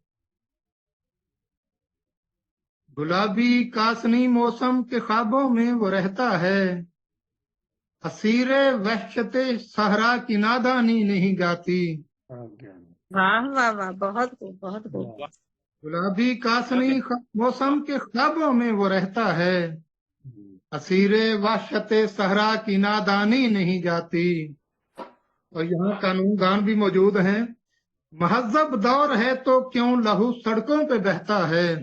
گلابی کاسنی موسم کے خوابوں میں وہ رہتا ہے. اسیر وحشت صحرا کی نادانی نہیں جاتی. واہ واہ واہ، بہت خوب بہت خوب. گلابی کاسنی موسم کے خوابوں میں وہ رہتا ہے. اسیر وحشت صحرا کی نادانی نہیں جاتی. اور یہاں قانون دان بھی موجود ہیں. مہذب دور ہے تو کیوں لہو سڑکوں پہ بہتا ہے.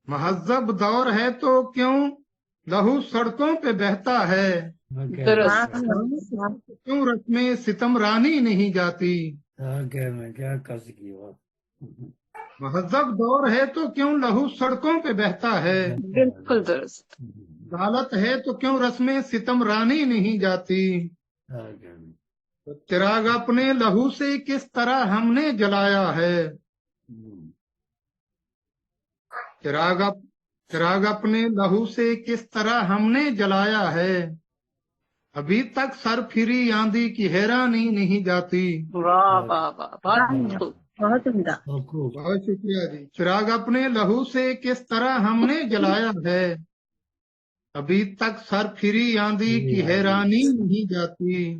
مہذب دور ہے تو کیوں لہو سڑکوں پہ بہتا ہے. کیوں رسمیں ستم رانی نہیں جاتی. مہذب دور ہے تو کیوں لہو سڑکوں پہ بہتا ہے. بالکل درست. عدالت ہے تو کیوں رسمیں ستم رانی نہیں جاتی. چراغ اپنے لہو سے کس طرح ہم نے جلایا ہے. چراغ اپنے لہو سے کس طرح ہم نے جلایا ہے. ابھی تک سر پھری آندھی کی حیرانی نہیں جاتی. بہت عمدہ. بہت شکریہ جی. چراغ اپنے لہو سے کس طرح ہم نے جلایا ہے. ابھی تک سر پھری آندھی کی حیرانی نہیں جاتی.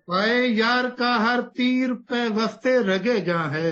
پائے یار کا ہر تیر پہ وستے رگے جاں ہے.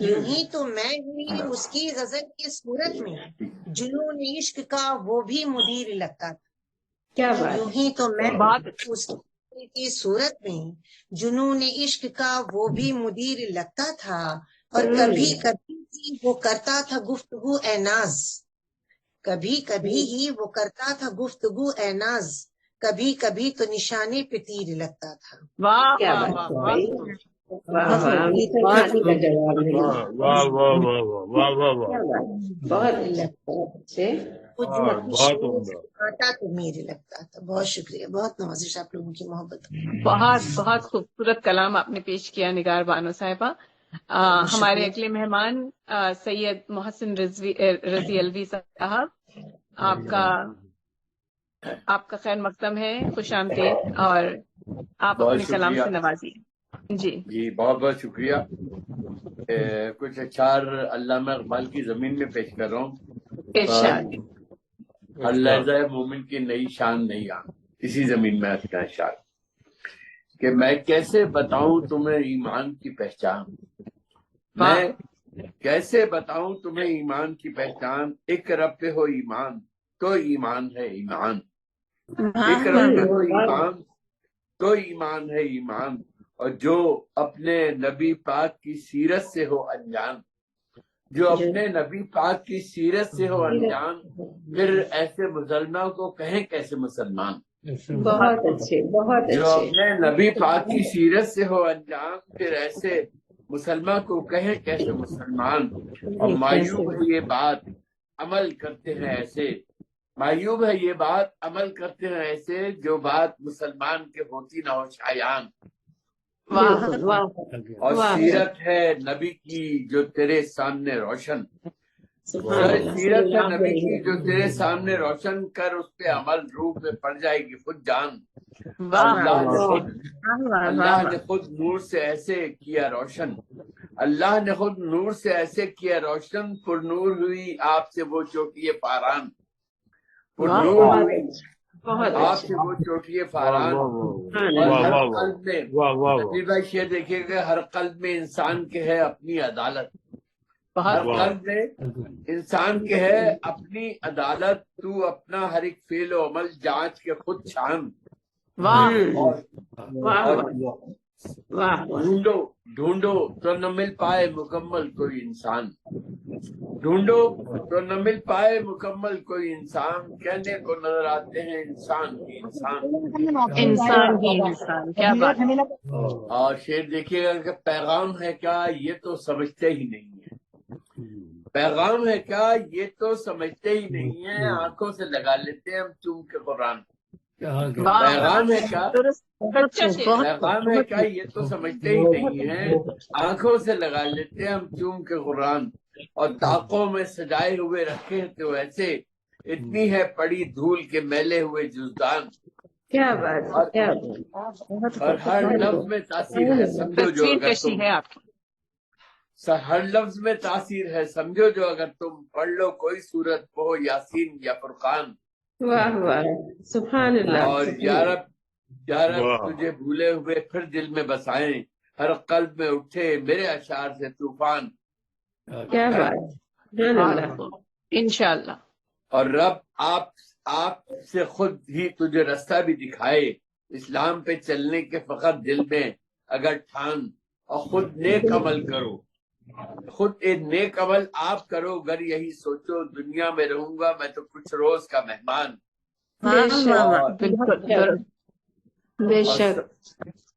یوں ہی تو میں ہوئی اس کی غزل کی صورت میں، جنون عشق کا وہ بھی مدیر لگتا تھا۔ کیا بات یوں ہی تو میں بات اس کی صورت میں، جنون عشق کا وہ بھی مدیر لگتا تھا، اور کبھی کبھی ہی وہ کرتا تھا گفتگو اے ناز، کبھی کبھی ہی وہ کرتا تھا گفتگو اے ناز، کبھی کبھی تو نشانے پہ تیر لگتا تھا۔ واہ کیا واہ بات واہ ہے واہ واہ واہ، یہ تو کھانے کا جواب ہے۔ واہ واہ واہ واہ واہ واہ کیا واہ، بات، بہت اچھے۔ وہ جو اپنی بہت شعور عمدہ۔ سے کاٹا تو میرے لگتا تھا۔ بہت شکریہ، بہت نوازش آپ لوگوں کی محبت۔ بہت بہت خوبصورت کلام آپ نے پیش کیا نگار بانو صاحبہ۔ ہمارے اگلے مہمان سید محسن رضی الوی صاحب، آپ کا خیر مقدم ہے، خوش آمدید، اور آپ بہت اپنے کلام شکریہ سے نوازیے۔ جی بہت بہت شکریہ۔ کچھ اشعار علامہ اقبال کی زمین میں پیش کر رہا ہوں۔ ارشاد۔ ہر لحظہ مومن کی نئی شان نہیں آن، اسی زمین میں اپنا اشعار کہ میں کیسے بتاؤں تمہیں ایمان کی پہچان، میں کیسے بتاؤں تمہیں ایمان کی پہچان، ایک رب پہ ہو ایمان تو ایمان ہے ایمان، ایک رب پہ ہو ایمان تو ایمان ہے ایمان، اور جو اپنے نبی پاک کی سیرت سے ہو انجان، جو اپنے نبی پاک کی سیرت سے ہو انجان، پھر ایسے مسلمان کو کہیں کیسے مسلمان، بہت اچھے، بہت جو اچھے۔ اپنے نبی پاک کی سیرت سے ہو انجان، پھر ایسے مسلمان کو کہیں کیسے مسلمان، اور معیوب ہے یہ بات عمل کرتے ہیں ایسے، معیوب ہے یہ بات عمل کرتے ہیں ایسے، جو بات مسلمان کے ہوتی نہ ہو شایان، اور سیرت ہے نبی کی جو تیرے سامنے روشن، سیرت ہے نبی کی جو تیرے سامنے روشن، کر اس پہ عمل روح میں پڑ جائے گی خود جان، اللہ نے خود نور سے ایسے کیا روشن، اللہ نے خود نور سے ایسے کیا روشن، پر نور ہوئی آپ سے وہ چوٹی فاران، پر نور ہوئی آپ سے وہ چوٹی فاران، اور ہر قلب میں نبی بھائی شعر دیکھیے گا، ہر قلب میں انسان کے ہے اپنی عدالت، ہر قلب میں انسان کے ہے اپنی عدالت، تو اپنا ہر ایک فعل و عمل جانچ کے خود چھان، اور ڈھونڈو تو نہ مل پائے مکمل کوئی انسان، ڈھونڈو تو نہ مل پائے مکمل کوئی انسان، کہنے کو نظر آتے ہیں انسان ہی انسان، انسان ہی انسان، کیا بات ہے۔ اور شعر دیکھیے گا کہ پیغام ہے کیا یہ تو سمجھتے ہی نہیں ہے، پیغام ہے کیا یہ تو سمجھتے ہی نہیں ہے، آنکھوں سے لگا لیتے ہیں ہم چوم کے قرآن، پیغام ہے کیا، پیغام ہے کیا یہ تو سمجھتے ہی نہیں ہے، آنکھوں سے لگا لیتے ہیں ہم چوم کے قرآن، اور طاقوں میں سجائے ہوئے رکھے تو ایسے، اتنی ہے پڑی دھول کے میلے ہوئے جزدان، کیا بات، کیا بات، اور ہر لفظ میں تاثیر ہے، سمجھو جو تصویر اگر کشی تم، ہے آپ کی۔ ہر لفظ میں تاثیر ہے، سمجھو جو اگر تم پڑھ لو کوئی سورت ہو یاسین یا فرقان، واہ واہ، سبحان اللہ، اور یا رب تجھے بھولے ہوئے پھر دل میں بسائیں، ہر قلب میں اٹھے میرے اشعار سے طوفان، کیا بات، سبحان اللہ۔ انشاءاللہ۔ اور رب آپ سے خود ہی تجھے رستہ بھی دکھائے، اسلام پہ چلنے کے فقط دل میں اگر ٹھان، اور خود نیک عمل کرو، خود ایک نیک عمل آپ کرو، گر یہی سوچو دنیا میں رہوں گا میں تو کچھ روز کا مہمان، بے شک،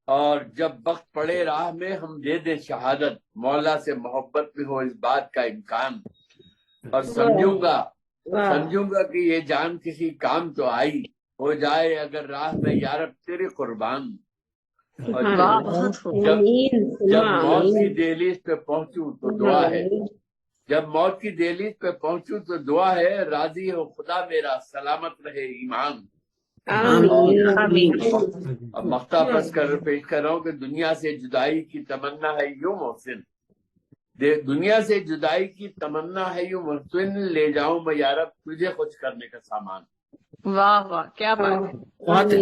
اور جب وقت پڑے راہ میں ہم دے دیں شہادت، مولا سے محبت میں ہو اس بات کا امکان، اور سمجھوں گا کہ یہ جان کسی کام تو آئی، ہو جائے اگر راہ میں یارب تیرے قربان، اور جب موت کی دہلیز پہ پہنچوں تو دعا ہے، جب موت کی دہلیز پہ پہنچوں تو دعا ہے، راضی ہو خدا میرا سلامت رہے ایمان، اب مقطع پس کر پیش کر رہا ہوں کہ دنیا سے جدائی کی تمنا ہے یوں محسن، دنیا سے جدائی کی تمنا ہے یوں محسن، لے جاؤں میں یارب تجھے خوش کرنے کا سامان، واہ واہ، کیا بات ہے۔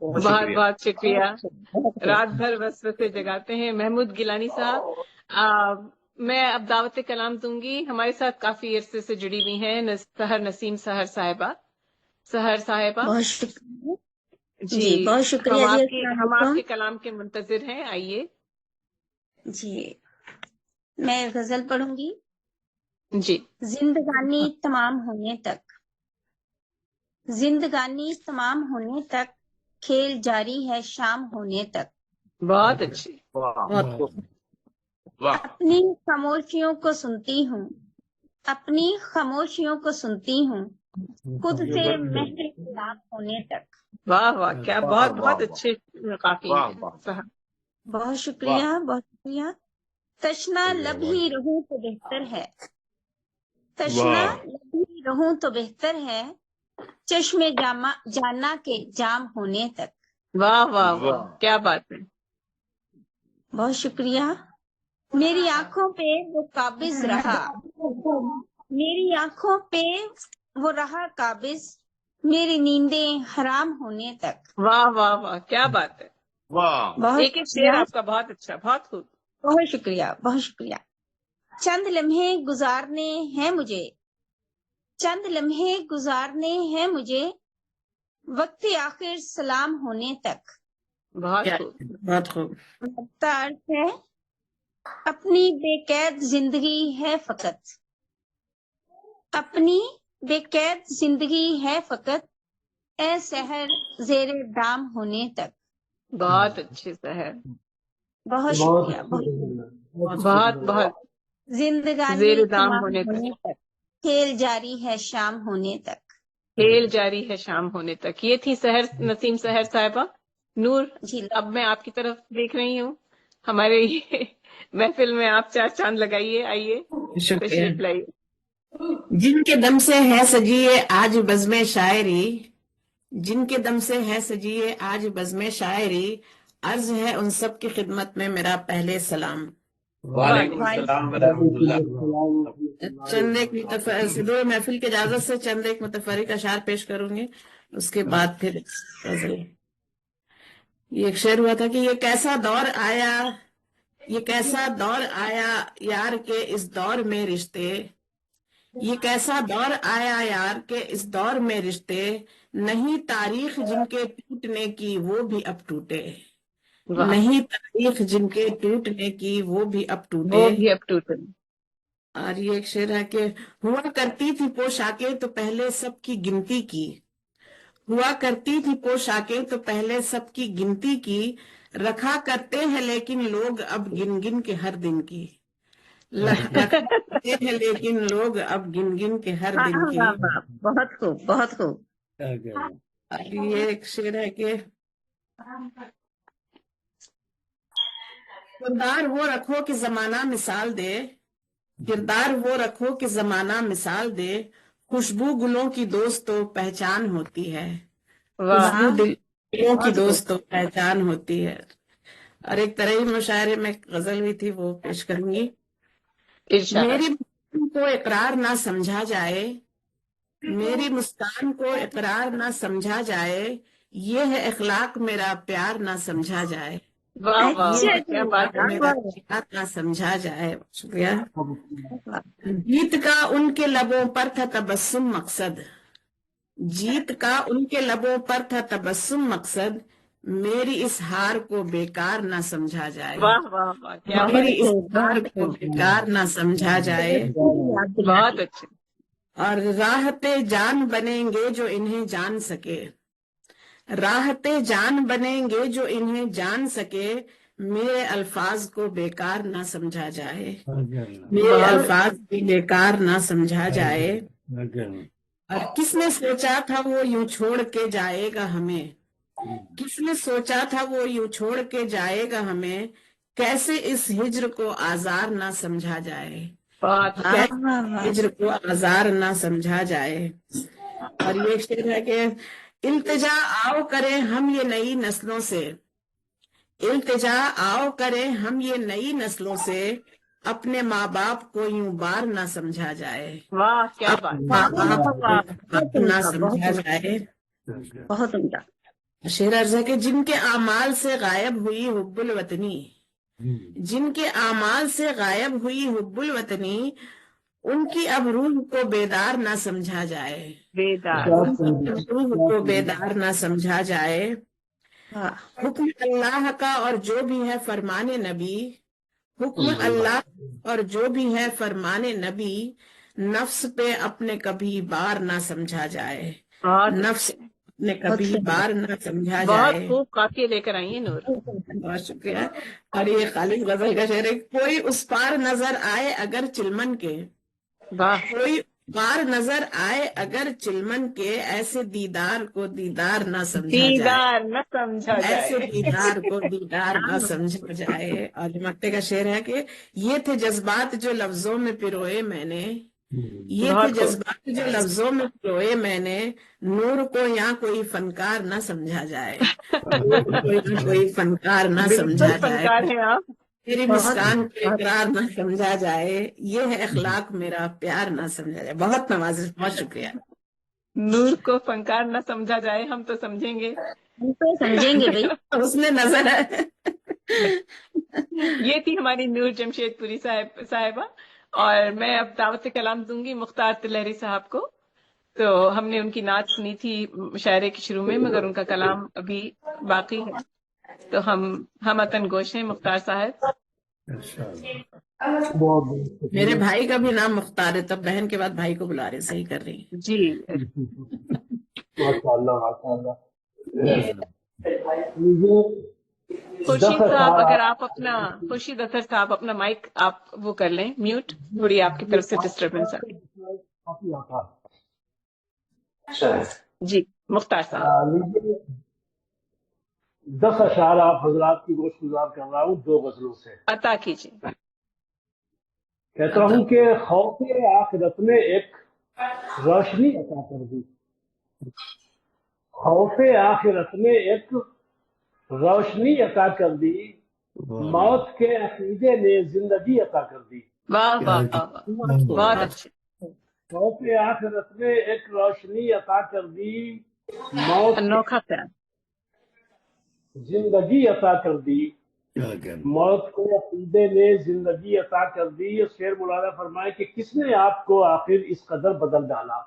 بہت بہت شکریہ. رات بھر وسوسے جگاتے ہیں. محمود گیلانی صاحب، میں اب دعوت کلام دوں گی. ہمارے ساتھ کافی عرصے سے جڑی ہوئی ہیں سحر نسیم سحر صاحبہ. بہت شکریہ جی بہت شکریہ جی. ہم آپ کے کلام کے منتظر ہیں. آئیے. جی میں غزل پڑھوں گی. جی. زندگانی تمام ہونے تک، زندگانی تمام ہونے تک، کھیل جاری ہے شام ہونے تک. بہت اچھی. اپنی خاموشیوں کو سنتی ہوں، اپنی خاموشیوں کو سنتی ہوں، خود سے مہر خلاف ہونے تک. واہ واہ، کیا بہت بہت اچھے قافیے ہیں. بہت شکریہ بہت شکریہ. تشنا لب ہی رہوں تو بہتر ہے، تشنا لب ہی رہوں تو بہتر ہے، چشم جانا کے جام ہونے تک. واہ واہ واہ، کیا بات ہے. بہت شکریہ. میری آنکھوں پہ وہ قابض رہا، میری آنکھوں پہ وہ رہا قابض، میری نیندیں حرام ہونے تک. واہ واہ واہ، کیا بات ہے. بہت ایک شعر آپ کا بہت اچھا، بہت خوب. بہت شکریہ بہت شکریہ. چند لمحے گزارنے ہیں مجھے، چند لمحے گزارنے ہیں مجھے، وقت آخر سلام ہونے تک. بہت خوب. لگتا عرض ہے اپنی بے قید زندگی ہے فقط، اپنی بے قید زندگی ہے فقط، اے سحر زیر دام ہونے تک. بہت اچھے سحر. بہت شکریہ بہت بہت. زندگانی زیر دام تمام ہونے ہونے تک، کھیل جاری ہے شام ہونے تک. کھیل جاری ہے شام ہونے تک. یہ تھی سحر نسیم سحر صاحبہ. نور، اب میں آپ کی طرف دیکھ رہی ہوں. ہمارے محفل میں آپ 4 چاند لگائیے. آئیے تشریف لائیے. جن کے دم سے ہے سجیے آج بزم شاعری، جن کے دم سے ہے سجیے آج بزم شاعری، عرض ہے ان سب کی خدمت میں میرا پہلے سلام. وعلیکم السلام ورحمۃ اللہ. چند ایک صدور محفل کی اجازت سے چند ایک متفرق اشعار پیش کروں گی، اس کے بعد پھر یہ ایک شعر ہوا تھا کہ یہ کیسا دور آیا، یہ کیسا دور آیا یار کے اس دور میں رشتے، یہ کیسا دور آیا یار کے اس دور میں رشتے، نہیں تاریخ جن کے ٹوٹنے کی وہ بھی اب ٹوٹے، نہیں تاریخ جن کے ٹوٹنے کی وہ بھی اب ٹوٹے. وہ بھی اب ٹوٹے. اور یہ ایک شعر ہے کہ ہوا کرتی تھی پوشاکیں تو پہلے سب کی گنتی کی، ہوا کرتی تھی پوشاکیں تو پہلے سب کی گنتی کی، رکھا کرتے ہیں لیکن لوگ اب گن گن کے ہر دن کی، رکھا کرتے ہیں لیکن لوگ اب گن گن کے ہر دن کی. بہت خوب بہت خوب. یہ ایک شعر ہے کہ کردار وہ رکھو کہ زمانہ مثال دے، کردار وہ رکھو کہ زمانہ مثال دے، خوشبو گلوں کی دوست تو پہچان ہوتی ہے، خوشبو دلوں کی دوست تو پہچان ہوتی ہے. اور ایک طرح مشاعرے میں غزل بھی تھی، وہ پیش کروں گی. میری مسکان کو اقرار نہ سمجھا جائے، میری مسکان کو اقرار نہ سمجھا جائے، یہ ہے اخلاق میرا پیار نہ سمجھا جائے، کیا بات ہے. میرا پیار نہ سمجھا جائے. شکریہ. جیت کا ان کے لبوں پر تھا تبسم مقصد، جیت کا ان کے لبوں پر تھا تبسم مقصد، میری اس ہار کو بیکار نہ سمجھا جائے، میری اس ہار کو بیکار نہ سمجھا جائے. بہت اچھے. اور راحتے جان بنیں گے جو انہیں جان سکے، راحتے جان بنیں گے جو انہیں جان سکے، میرے الفاظ کو بیکار نہ سمجھا جائے، میرے الفاظ کو بیکار نہ سمجھا جائے. اور کس نے سوچا تھا وہ یوں چھوڑ کے جائے گا ہمیں، کس نے سوچا تھا وہ یوں چھوڑ کے جائے گا ہمیں، کیسے اس ہجر کو آزار نہ سمجھا جائے، ہجر کو آزار نہ سمجھا جائے. اور یہ شعر ہے کہ التجا آؤ کریں ہم یہ نئی نسلوں سے، التجا آؤ کریں ہم یہ نئی نسلوں سے، اپنے ماں باپ کو یوں بار نہ سمجھا جائے، کیا ماں باپ کو نہ سمجھا جائے. بہت عمدہ. شعر عرض ہے کہ جن کے اعمال سے غائب ہوئی حب الوطنی، جن کے اعمال سے غائب ہوئی حب الوطنی، ان کی اب روح کو بیدار نہ سمجھا جائے، بیدار روح کو بیدار نہ سمجھا جائے۔ حکم اللہ کا اور جو بھی ہے فرمان نبی، حکم اللہ اور جو بھی ہے فرمان نبی، نفس پہ اپنے کبھی بار نہ سمجھا جائے، نفس نے کبھی بار نہ سمجھا بہت جائے۔ خوب قافیے لے کر آئی ہیں نور۔ بہت شکریہ۔ اور یہ خالد غزل کا شعر ہے، کوئی اس پار نظر آئے اگر چلمن کے، کوئی پار نظر آئے اگر چلمن کے، ایسے دیدار کو دیدار نہ سمجھا جائے، دیدار نہ سمجھا جائے۔ ایسے دیدار کو دیدار نہ سمجھا جائے۔ اور مکتے کا شعر ہے کہ یہ تھے جذبات جو لفظوں میں پروئے میں نے، یہ تھے جذبات جو لفظوں میں پروئے میں نے، نور کو یہاں کوئی فنکار نہ سمجھا جائے، نور کو یہاں کوئی فنکار نہ سمجھا بالکل جائے، فنکار ہیں آپ۔ میری مسکان کو اقرار نہ سمجھا جائے، یہ ہے اخلاق میرا پیار نہ سمجھا جائے۔ بہت نوازش، بہت شکریہ۔ نور کو فنکار نہ سمجھا جائے، ہم تو سمجھیں گے، ہم تو سمجھیں گے بھائی۔ اس نے نظر ہے۔ یہ تھی ہماری نور جمشید پوری صاحبہ، اور میں اب دعوت کلام دوں گی مختار تلہری صاحب کو۔ تو ہم نے ان کی نعت سنی تھی مشاعرے کے شروع میں، مگر ان کا کلام ابھی باقی ہے، تو ہم اتن گوش ہیں مختار صاحب۔ میرے بھائی کا بھی نام مختار ہے، تب بہن کے بعد بھائی کو بلا رہے، صحیح کر رہی ہیں جی۔ ماشاءاللہ ماشاءاللہ۔ خورشید صاحب اگر آپ اپنا، خورشید اظہر صاحب اپنا مائک آپ وہ کر لیں میوٹ، تھوڑی آپ کی طرف سے ڈسٹربنس آ رہی۔ جی مختار صاحب۔ 10 اشعار آپ حضرات کی گوش گزار کر رہا ہوں 2 غزلوں سے۔ عطا کیجیے۔ کہتا ہوں کہ خوف آخرت میں ایک روشنی عطا کر دی، خوف آخرت میں ایک روشنی عطا کر دی، موت کے عقیدے نے زندگی عطا کر دی۔ واہ واہ واہ، بہت اچھے۔ خوف آخرت میں ایک روشنی عطا کر دی، موت انوکھا پیار، زندگی عطا کر دی، موت کے عقیدے نے زندگی عطا کر دی۔ یہ شعر مولانا فرمائے کہ کس نے آپ کو آخر اس قدر بدل ڈالا،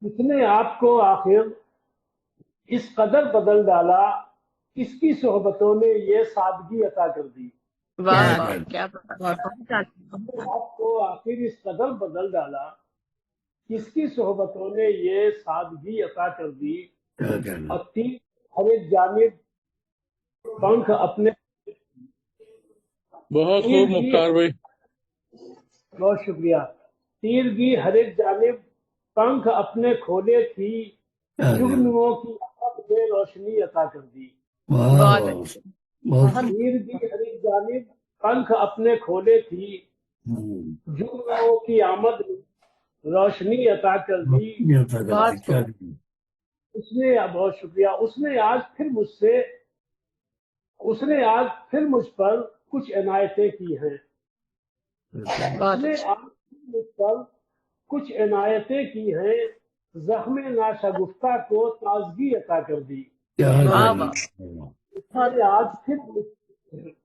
کس نے آپ کو آخر اس قدر بدل ڈالا، کس کی صحبتوں نے یہ سادگی عطا کر دی۔ واہ واہ، کیا آپ کو آخر اس قدر بدل ڈالا، کس کی صحبتوں نے یہ سادگی عطا کر دی۔ اور تیر ہر ایک جانب پنکھ اپنے، بہت خوب مختار بھائی، بہت شکریہ۔ تیرگی ہر ایک جانب پنکھ اپنے کھولے تھی، جگنوں کی آنکھ میں روشنی عطا کر دی۔ تیرگی ہر ایک جانب پنکھ اپنے کھولے تھی، جگنوں کی آمد روشنی عطا کر دی۔ اس نے، بہت شکریہ، اس نے آج پھر مجھ پر کچھ عنایتیں کی ہیں، اس نے آج پھر مجھ پر کچھ عنایتیں کی ہیں، زخم ناشگفتہ کو تازگی عطا کر دی۔ اس نے آج پھر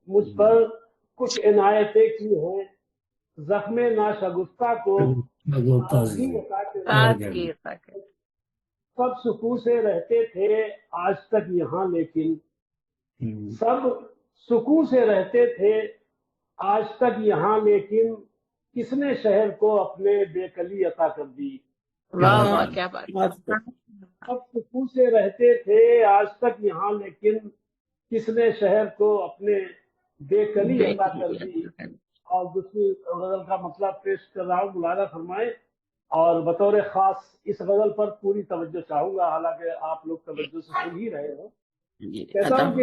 مجھ پر کچھ عنایتیں کی ہیں، زخم ناشگفتہ کو تازگی عطا کر دی۔ سب سکون سے رہتے تھے آج تک یہاں، لیکن سب سکون سے رہتے تھے آج تک یہاں، لیکن کس نے شہر کو اپنے بے کلی عطا کر دی۔ واہ واہ، کیا بات۔ سب سکون سے رہتے تھے آج تک یہاں، لیکن کس نے شہر کو اپنے بے کلی عطا کر دی۔ اور دوسری غزل کا مطلب پیش کر رہا ہوں، مولانا فرمائے، اور بطور خاص اس غزل پر پوری توجہ چاہوں گا، حالانکہ آپ لوگ توجہ سے سن ہی رہے ہو۔ کہتا ہوں کہ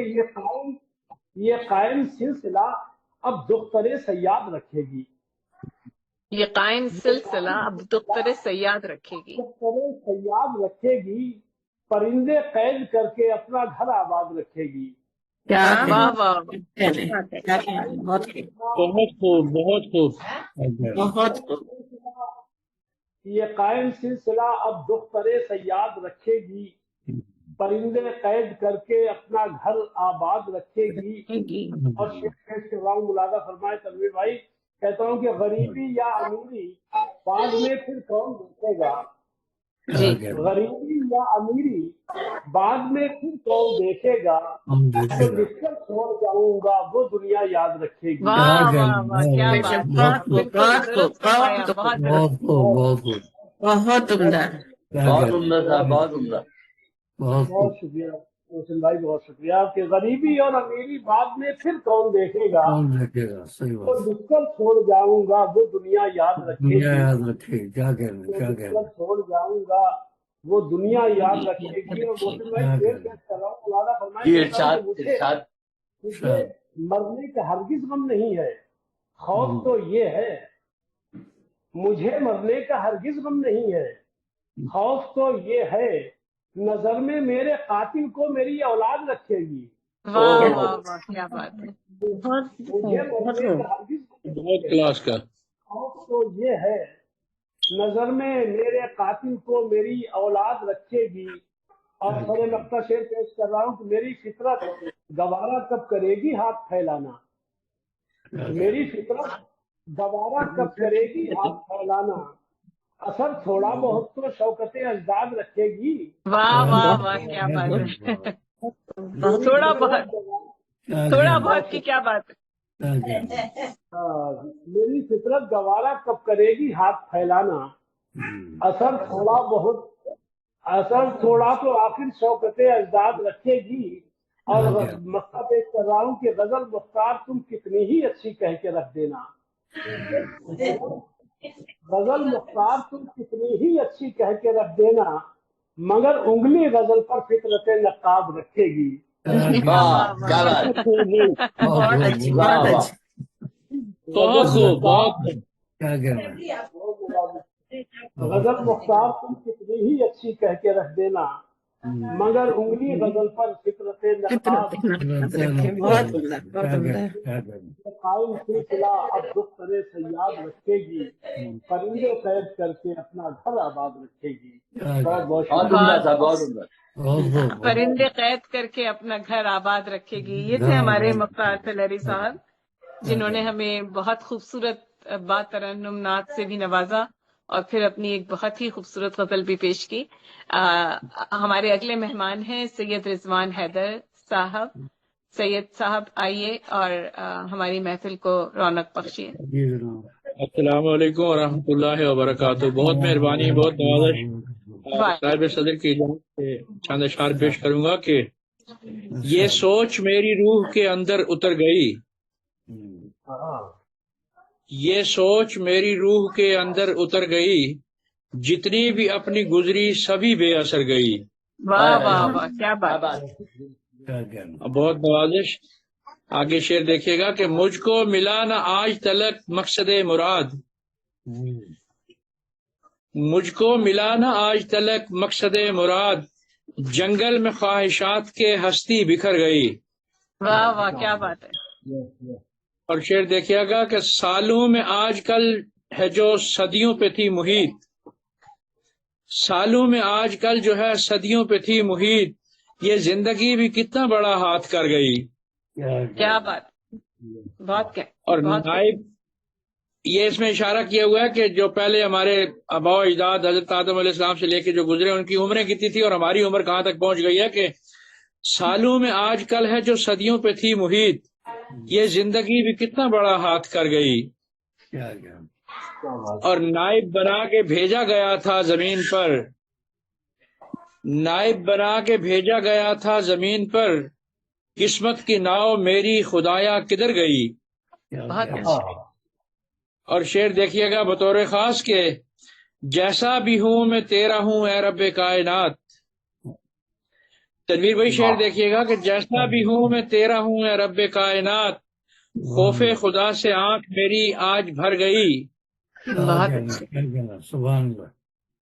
یہ قائم سلسلہ اب دختر سیاد رکھے گی، یہ قائم سلسلہ اب دختر سیاد رکھے گی، دختر سیاد رکھے گی، پرندے قید کر کے اپنا گھر آباد رکھے گی۔ واہ واہ، بہت خوب، بہت خوب۔ بہت خوب۔ یہ قائم سلسلہ اب دختر سیاد رکھے گی، پرندے قید کر کے اپنا گھر آباد رکھے گی. اور شیخ کے رام ملازہ فرمائے تنویر بھائی، کہتا ہوں کہ غریبی یا امیری بعد میں پھر کون دیکھے گا؟ غریبی یا امیری بعد میں پھر کون دیکھے گا؟ تو جس پر چھوڑ جاؤں گا وہ دنیا یاد رکھے گی. واہ واہ واہ، کیا بات ہے، بہت عمدہ. بہت عمدہ صاحب، بہت عمدہ. بہت شکریہ محسن بھائی، بہت شکریہ. کہ غریبی اور امیری بعد میں پھر کون دیکھے گا؟ تو جس پر چھوڑ جاؤں گا وہ دنیا یاد رکھے گی. چھوڑ جاؤں گا وہ دنیا یاد رکھے گی. اور محسن بھائی مجھے مرنے کا ہرگز غم نہیں ہے، خوف تو یہ ہے. مجھے مرنے کا ہرگز غم نہیں ہے، خوف تو یہ ہے نظر میں میرے قاتل کو میری اولاد رکھے گی. واہ واہ واہ، کیا بات ہے. مجھے مرنے کا ہرگز خوف تو یہ ہے نظر میں میرے قاتل کو میری اولاد رکھے گی. اور سر نقطہ شعر پیش کر رہا ہوں کہ میری فطرت گوارا کب کرے گی ہاتھ پھیلانا. میری فطرت گوارا کب کرے گی ہاتھ پھیلانا. اثر تھوڑا بہت تو شوکت اجداد رکھے گی. واہ واہ واہ، کیا بات ہے. تھوڑا بہت کی کیا بات ہے. میری فطرت گوارا کب کرے گی ہاتھ پھیلانا. اثر تھوڑا تو آخر شوکت اجداد رکھے گی. اور مقصد پیش کر رہا ہوں کہ غزل مختار تم کتنی ہی اچھی کہہ کے رکھ دینا. غزل مختار تم کتنی ہی اچھی کہہ کے رکھ دینا، مگر انگلی غزل پر فطرت نقاد رکھے گی. غزل مختار تم کتنی ہی اچھی کہہ کے رکھ دینا، مگر انگلی غزل پر فطرت نقاد. قائم سلسلہ اب دختر سیاد رکھے گی، پرندے قید کر کے اپنا گھر آباد رکھے گی. پرندے قید کر کے اپنا گھر آباد رکھے گی. یہ تھے ہمارے مختار طلری صاحب، جنہوں نے ہمیں بہت خوبصورت با ترنم نعت سے بھی نوازا اور پھر اپنی ایک بہت ہی خوبصورت غزل بھی پیش کی. ہمارے اگلے مہمان ہیں سید رضوان حیدر صاحب. سید صاحب آئیے اور ہماری محفل کو رونق بخشیے. السلام علیکم ورحمۃ اللہ وبرکاتہ. بہت مہربانی، بہت نوازش. صاحب صدر کی اجازت سے چند اشعار پیش کروں گا کہ یہ سوچ میری روح کے اندر اتر گئی، یہ سوچ میری روح کے اندر اتر گئی، جتنی بھی اپنی گزری سبھی بے اثر گئی. واہ واہ واہ، کیا بات. بہت نوازش. آگے شعر دیکھیے گا کہ مجھ کو ملا نہ آج تلک مقصد مراد، مجھ کو ملا نہ آج تلک مقصد مراد، جنگل میں خواہشات کے ہستی بکھر گئی. واہ واہ، کیا بات ہے. اور شعر دیکھیے گا کہ سالوں میں آج کل ہے جو صدیوں پہ تھی محیط، سالوں میں آج کل جو ہے صدیوں پہ تھی محیط، یہ زندگی بھی کتنا بڑا ہاتھ کر گئی. کیا بات. بہت کیا. اور نائب یہ اس میں اشارہ کیا ہوا ہے کہ جو پہلے ہمارے آباء و اجداد حضرت آدم علیہ السلام سے لے کے جو گزرے ان کی عمریں کتنی تھی اور ہماری عمر کہاں تک پہنچ گئی ہے کہ سالوں میں آج کل ہے جو صدیوں پہ تھی محیط، یہ زندگی بھی کتنا بڑا ہاتھ کر گئی. اور نائب بنا کے بھیجا گیا تھا زمین پر، نائب بنا کے بھیجا گیا تھا زمین پر، قسمت کی ناؤ میری خدایا کدھر گئی. اور شعر دیکھیے گا بطور خاص کہ جیسا بھی ہوں میں تیرا ہوں اے رب کائنات. تنویر بھائی شعر دیکھیے گا کہ جیسا بھی ہوں میں تیرا ہوں اے رب کائنات، خوف خدا سے آنکھ میری آج بھر گئی.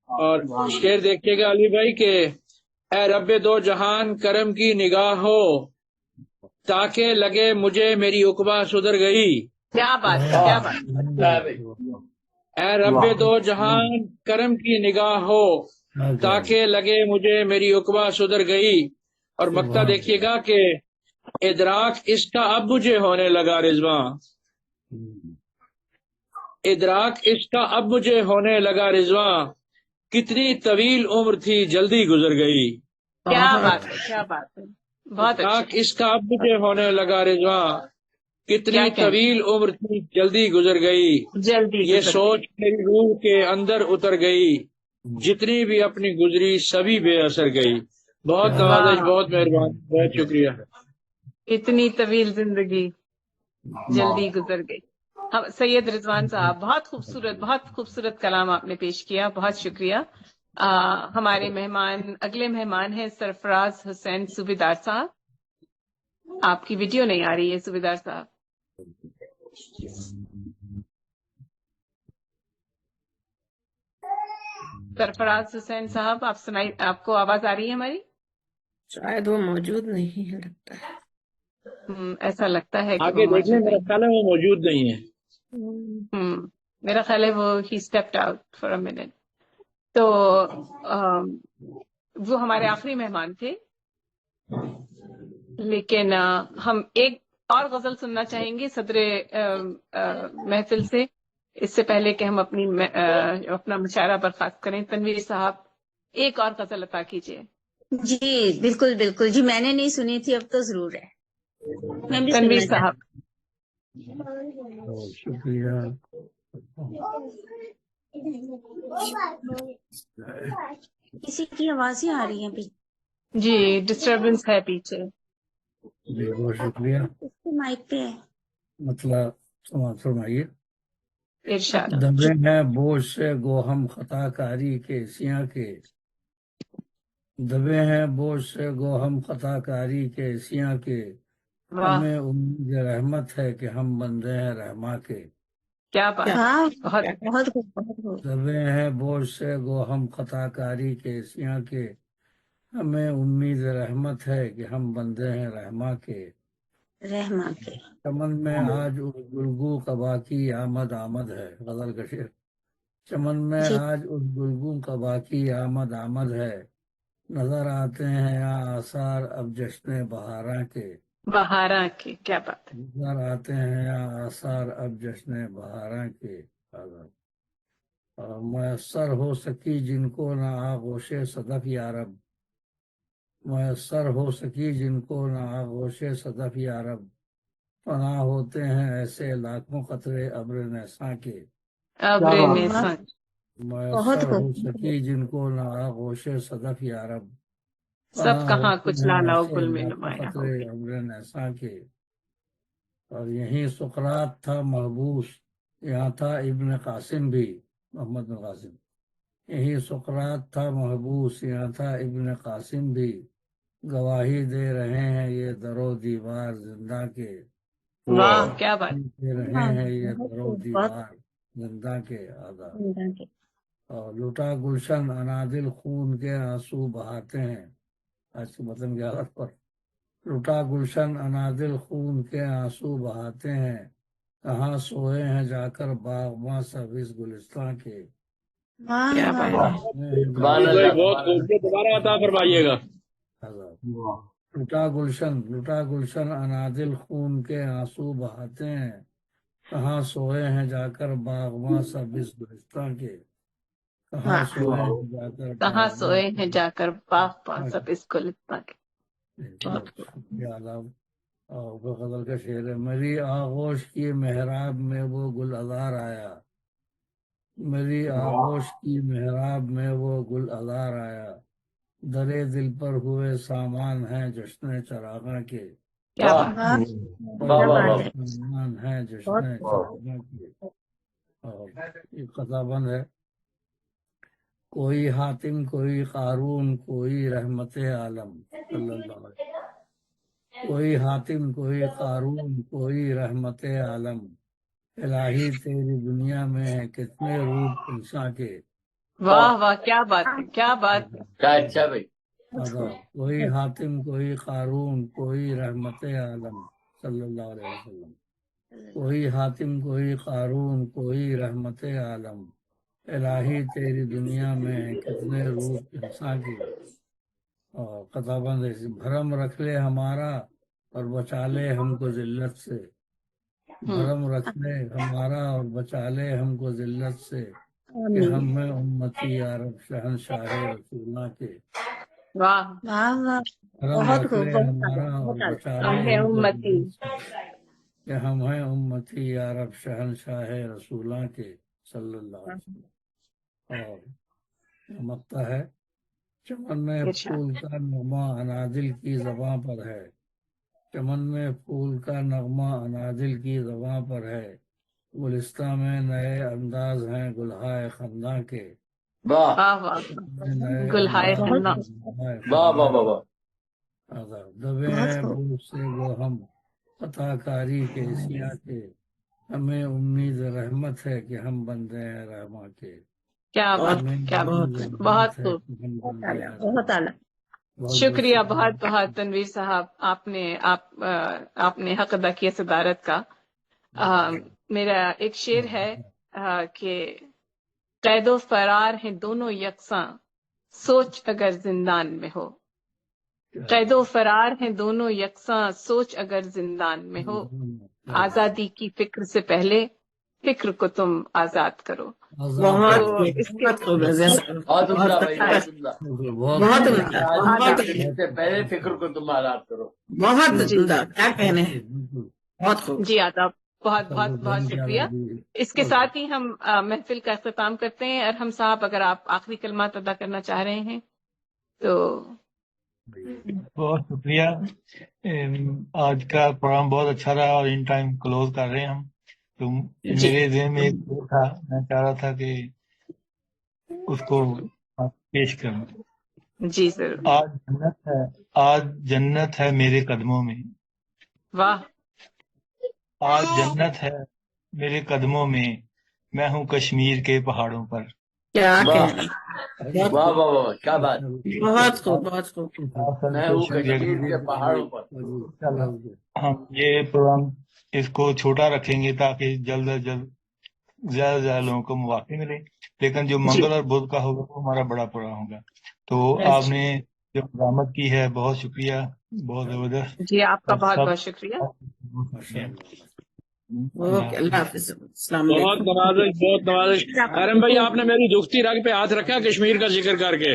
اور شعر دیکھیے گا علی بھائی کہ اے رب دو جہان کرم کی نگاہ ہو، تاکہ لگے مجھے میری عقبہ سدھر گئی. کیا بات ہے، کیا بات. اے رب دو جہان کرم کی نگاہ ہو، تاکہ لگے مجھے میری عقبہ سدھر گئی. اور مقطع دیکھیے گا کہ ادراک اس کا اب مجھے ہونے لگا رضواں، ادراک اس کا اب مجھے ہونے لگا رضواں، کتنی طویل عمر تھی جلدی گزر گئی. کیا بات ہے، کیا بات ہے، بہت ادراک اچھا. اس کا اب مجھے ہونے لگا رضواں، کتنی کیا کہنا؟ طویل عمر تھی جلدی گزر گئی. جلدی یہ گزر سوچ گئی. میری روح کے اندر اتر گئی، جتنی بھی اپنی گزری سبھی بے اثر گئی. بہت نوازش، واہ، بہت مہربان، بہت شکریہ. اتنی طویل زندگی جلدی گزر گئی. سید رضوان صاحب، بہت خوبصورت کلام آپ نے پیش کیا، بہت شکریہ. ہمارے مہمان، اگلے مہمان ہیں سرفراز حسین صوبیدار صاحب. آپ کی ویڈیو نہیں آ رہی ہے صوبیدار صاحب. سرفراز حسین صاحب، آپ کو آواز آ رہی ہے ہماری؟ شاید وہ موجود نہیں ہے لگتا ہے. ایسا لگتا ہے کہ آگے وہ دیکھ لیں، موجود میرا نہیں. خیال ہے وہ موجود نہیں ہے. میرا خیال ہے وہ ہی stepped out for a minute. تو وہ ہمارے آخری مہمان تھے، لیکن ہم ایک اور غزل سننا چاہیں گے صدر محفل سے، اس سے پہلے کہ ہم اپنا مشاعرہ برخاست کریں. تنویر صاحب، ایک اور غزل عطا کیجیے. جی بالکل بالکل، جی میں نے نہیں سنی تھی، اب تو ضرور ہے. میں بھی تنویر سننا صاحب. شکریہ. کسی کی آوازیں آ رہی ہیں پیچھے. جی ڈسٹربنس ہے پیچھے. جی بہت شکریہ. اس کے مائک پہ ہے. مطلب فرمائیے. ارشاد. دبے ہیں بوجھ سے گو ہم خطا کاری کے سیاں کے، دبے ہیں بوجھ سے گو ہم خطا کاری کے سیاں کے، ہمیں امید رحمت ہے کہ ہم بندے ہیں رحماں کے. کیا بات، بہت بہت خوب، بہت خوب. دبے ہیں بوجھ سے گو ہم خطا کاری کے سیاں کے، ہمیں امید رحمت ہے کہ ہم بندے ہیں رحماں کے. رحمان کے چمن میں آج اس گلگو قبا کی آمد ہے. غزل کا شعر. چمن میں آج اس گلگو قبا کی آمد ہے، نظر آتے ہیں یہاں آثار اب جشن بہاراں کے. بہاراں کی، کیا بات ہے. نظر آتے ہیں یہاں آثار اب جشن بہاراں کے. میسر ہو سکی جن کو نہ آغوش صدف یارب، میسر ہو سکی جن کو نہ آغوش صدف یارب، پناہ ہوتے ہیں ایسے لاکھوں قطرے ابر نیساں کے. ابر نیساں. میسر ہو سکی جن کو نہ آغوش صدف یارب، سب پناہ کہاں ہوتے کچھ ہیں لالا و ایسے گل میں لاکھوں نمایاں ہو قطرے گئے. ابر نیساں کے. اور یہیں سقراط تھا محبوس، یہاں تھا ابن قاسم بھی، محمد بن قاسم. یہی سقراط تھا محبوس، یہاں تھا ابن قاسم بھی، گواہی دے رہے ہیں یہ درو دیوار زندہ کے. واہ، کیا بات. دے رہے ہیں یہ درو دیوار زندہ کے. آدھا. اور لٹا گلشن انادل خون کے آنسو بہاتے ہیں. آج کے مطلب کی حالت پر. لٹا گلشن انادل خون کے آنسو بہاتے ہیں، کہاں سوئے ہیں جا کر باغباں سب اس گلستان کے. کیا بات ہے. بہت خوب، دوبارہ عطا فرمائیے گا. لٹا گلشن انادل خون کے آنسو بہاتے ہیں، کہاں سوئے ہیں جا کر باغباں سب اس گلستان کے. کہاں سوئے ہیں جا کر کہاں سوئے ہیں جا کر باغ پاس سب اس گلستان کے. اور غزل کا شعر ہے. میری آغوش کی محراب میں وہ گل ازار آیا، میری آغوش کی محراب میں وہ گل ازار آیا، درے دل پر ہوئے سامان ہیں جشن چراغاں کے. سامان ہیں جشن چراغاں کے. اور یہ قطع بند ہے. کوئی حاتم کوئی قارون کوئی رحمت عالم صلی اللہ علیہ وسلم. کوئی حاتم کوئی قارون کوئی رحمت عالم، الہی تیری دنیا میں ہے کتنے روپ انسان کے. واہ واہ، کیا بات ہے، کیا بات ہے. اچھا بھائی. کوئی حاتم کوئی قارون کوئی رحمت عالم صلی اللہ علیہ وسلم. کوئی حاتم کوئی قارون کوئی رحمت عالم، الہی تیری دنیا میں کتنے روپ انسان کی، اور قطابند بھرم رکھ لے ہمارا اور بچا لے ہم کو ذلت سے، بھرم رکھ لے ہمارا اور بچا لے ہم کو ذلت سے، کہ ہم ہیں امتی یا رب شہنشاہ رسولہ کے، واہ واہ واہ، بھرم بہت رکھ خوب، لے بہت ہمارا اعلیٰ، اور بہت اعلیٰ۔ بچا ہم لے ہیں ہم کو امتی، ذلت سے، کہ ہم ہیں امتی یا رب شہنشاہ رسولہ کے صلی اللہ علیہ وسلم۔ اور مکتا ہے چمن میں ارشاد۔ پھول کا نغمہ انادل کی زباں پر ہے، چمن میں پھول کا نغمہ انادل کی زباں پر ہے، گلستہ میں نئے انداز ہیں گلہائے خنداں کے، واہ واہ واہ، نئے گلہائے انداز بہت خنداں، ہیں گلہائے واہ واہ خنداں واہ کے، واہ، دبے بہت ہیں خوب۔ بوجھ سے وہ ہم عطا کاری کے سیا کے، ہمیں امید رحمت ہے کہ ہم بندے ہیں رحماں کے، کیا بات، ہمیں کیا بات، امید بہت رحمت ہے خوب، کہ ہم بہت بندے اعلیٰ، ہیں بہت رحماں اعلیٰ۔ کے۔ بہت بہت شکریہ، بہت شکریہ۔ بہت تنویر صاحب، آپ نے حق ادا کیا صدارت کا۔ میرا ایک شعر ہے کہ قید و فرار ہیں دونوں یکساں، سوچ اگر زندان میں ہو، قید و فرار ہیں دونوں یکساں، سوچ اگر زندان میں ہو، آزادی کی فکر سے پہلے فکر کو تم آزاد کرو۔ بہت تو خوب، اس کے بہت خوب رضا صاحب، بہت بہت عمدہ بھائی، اچھا، بہت عمدہ۔ بہت عمدہ، آزادی بہت کی فکر سے پہلے فکر کو تم آزاد کرو۔ بہت جی عمدہ، کیا کہنے ہیں، بہت خوب۔ جی آداب، بہت بہت بہت شکریہ۔ اس کے ساتھ ہی ہم محفل کا اختتام کرتے ہیں۔ ارحم صاحب، اگر آپ آخری کلمات ادا کرنا چاہ رہے ہیں تو۔ بہت شکریہ، آج کا پروگرام بہت اچھا رہا، اور ان ٹائم کلوز کر رہے ہیں ہم۔ تو جی میرے ذہن میں ایک وہ تھا، میں چاہ رہا تھا کہ اس کو آپ پیش کروں۔ جی ضرور۔ آج جنت ہے میرے قدموں میں، واہ، آج جنت ہے میرے قدموں میں، میں ہوں کشمیر کے پہاڑوں پر۔ کیا واہ کہنے، بہت واہ خوب، واہ واہ، کیا بات، بہت خوب، بہت خوب۔ میں ہوں کشمیر کے پہاڑوں پر۔ ہم یہ پروگرام اس کو چھوٹا رکھیں گے تاکہ جلد از جلد زیادہ سے زیادہ لوگوں کو مواقع ملے، لیکن جو منگل اور بدھ کا ہوگا وہ ہمارا بڑا پروگرام ہوگا۔ تو آپ نے جو مزاحمت کی ہے، بہت شکریہ، بہت زبردست۔ جی آپ کا اور بہت سب بہت شکریہ۔ اوکے، اللہ حافظ، السلام بہت علیکم۔ نوازش، بہت نوازش۔ ارم بھائی، آپ نے میری دکھتی رگ پہ ہاتھ رکھا کشمیر کا ذکر کر کے۔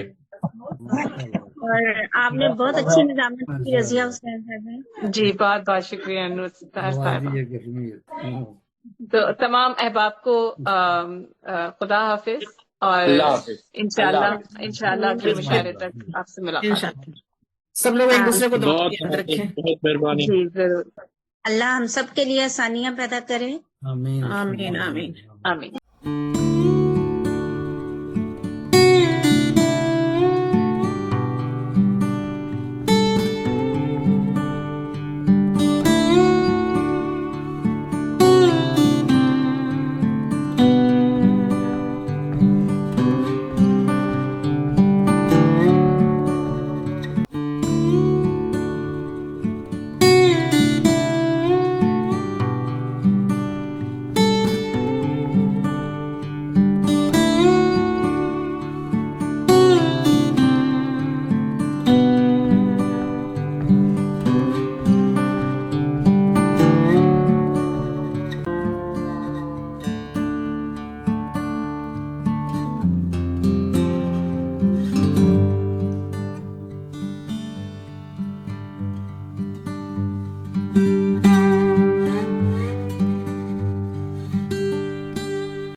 اور آپ نے بہت اچھی نظامت کی رضیہ حسین صاحب نے۔ جی بہت بہت شکریہ نور ستار صاحبہ۔ کشمیر۔ تو تمام احباب کو خدا حافظ، اور اللہ حافظ، انشاءاللہ اگلے مشاعرے تک آپ سے ملاقات ہوگی۔ انشاءاللہ سب لوگ ایک دوسرے کو دعا بہت میں یاد رکھیں۔ بہت مہربانی۔ جی ضرور، اللہ ہم سب کے لیے آسانیاں پیدا کرے۔ آمین آمین آمین۔ آمین۔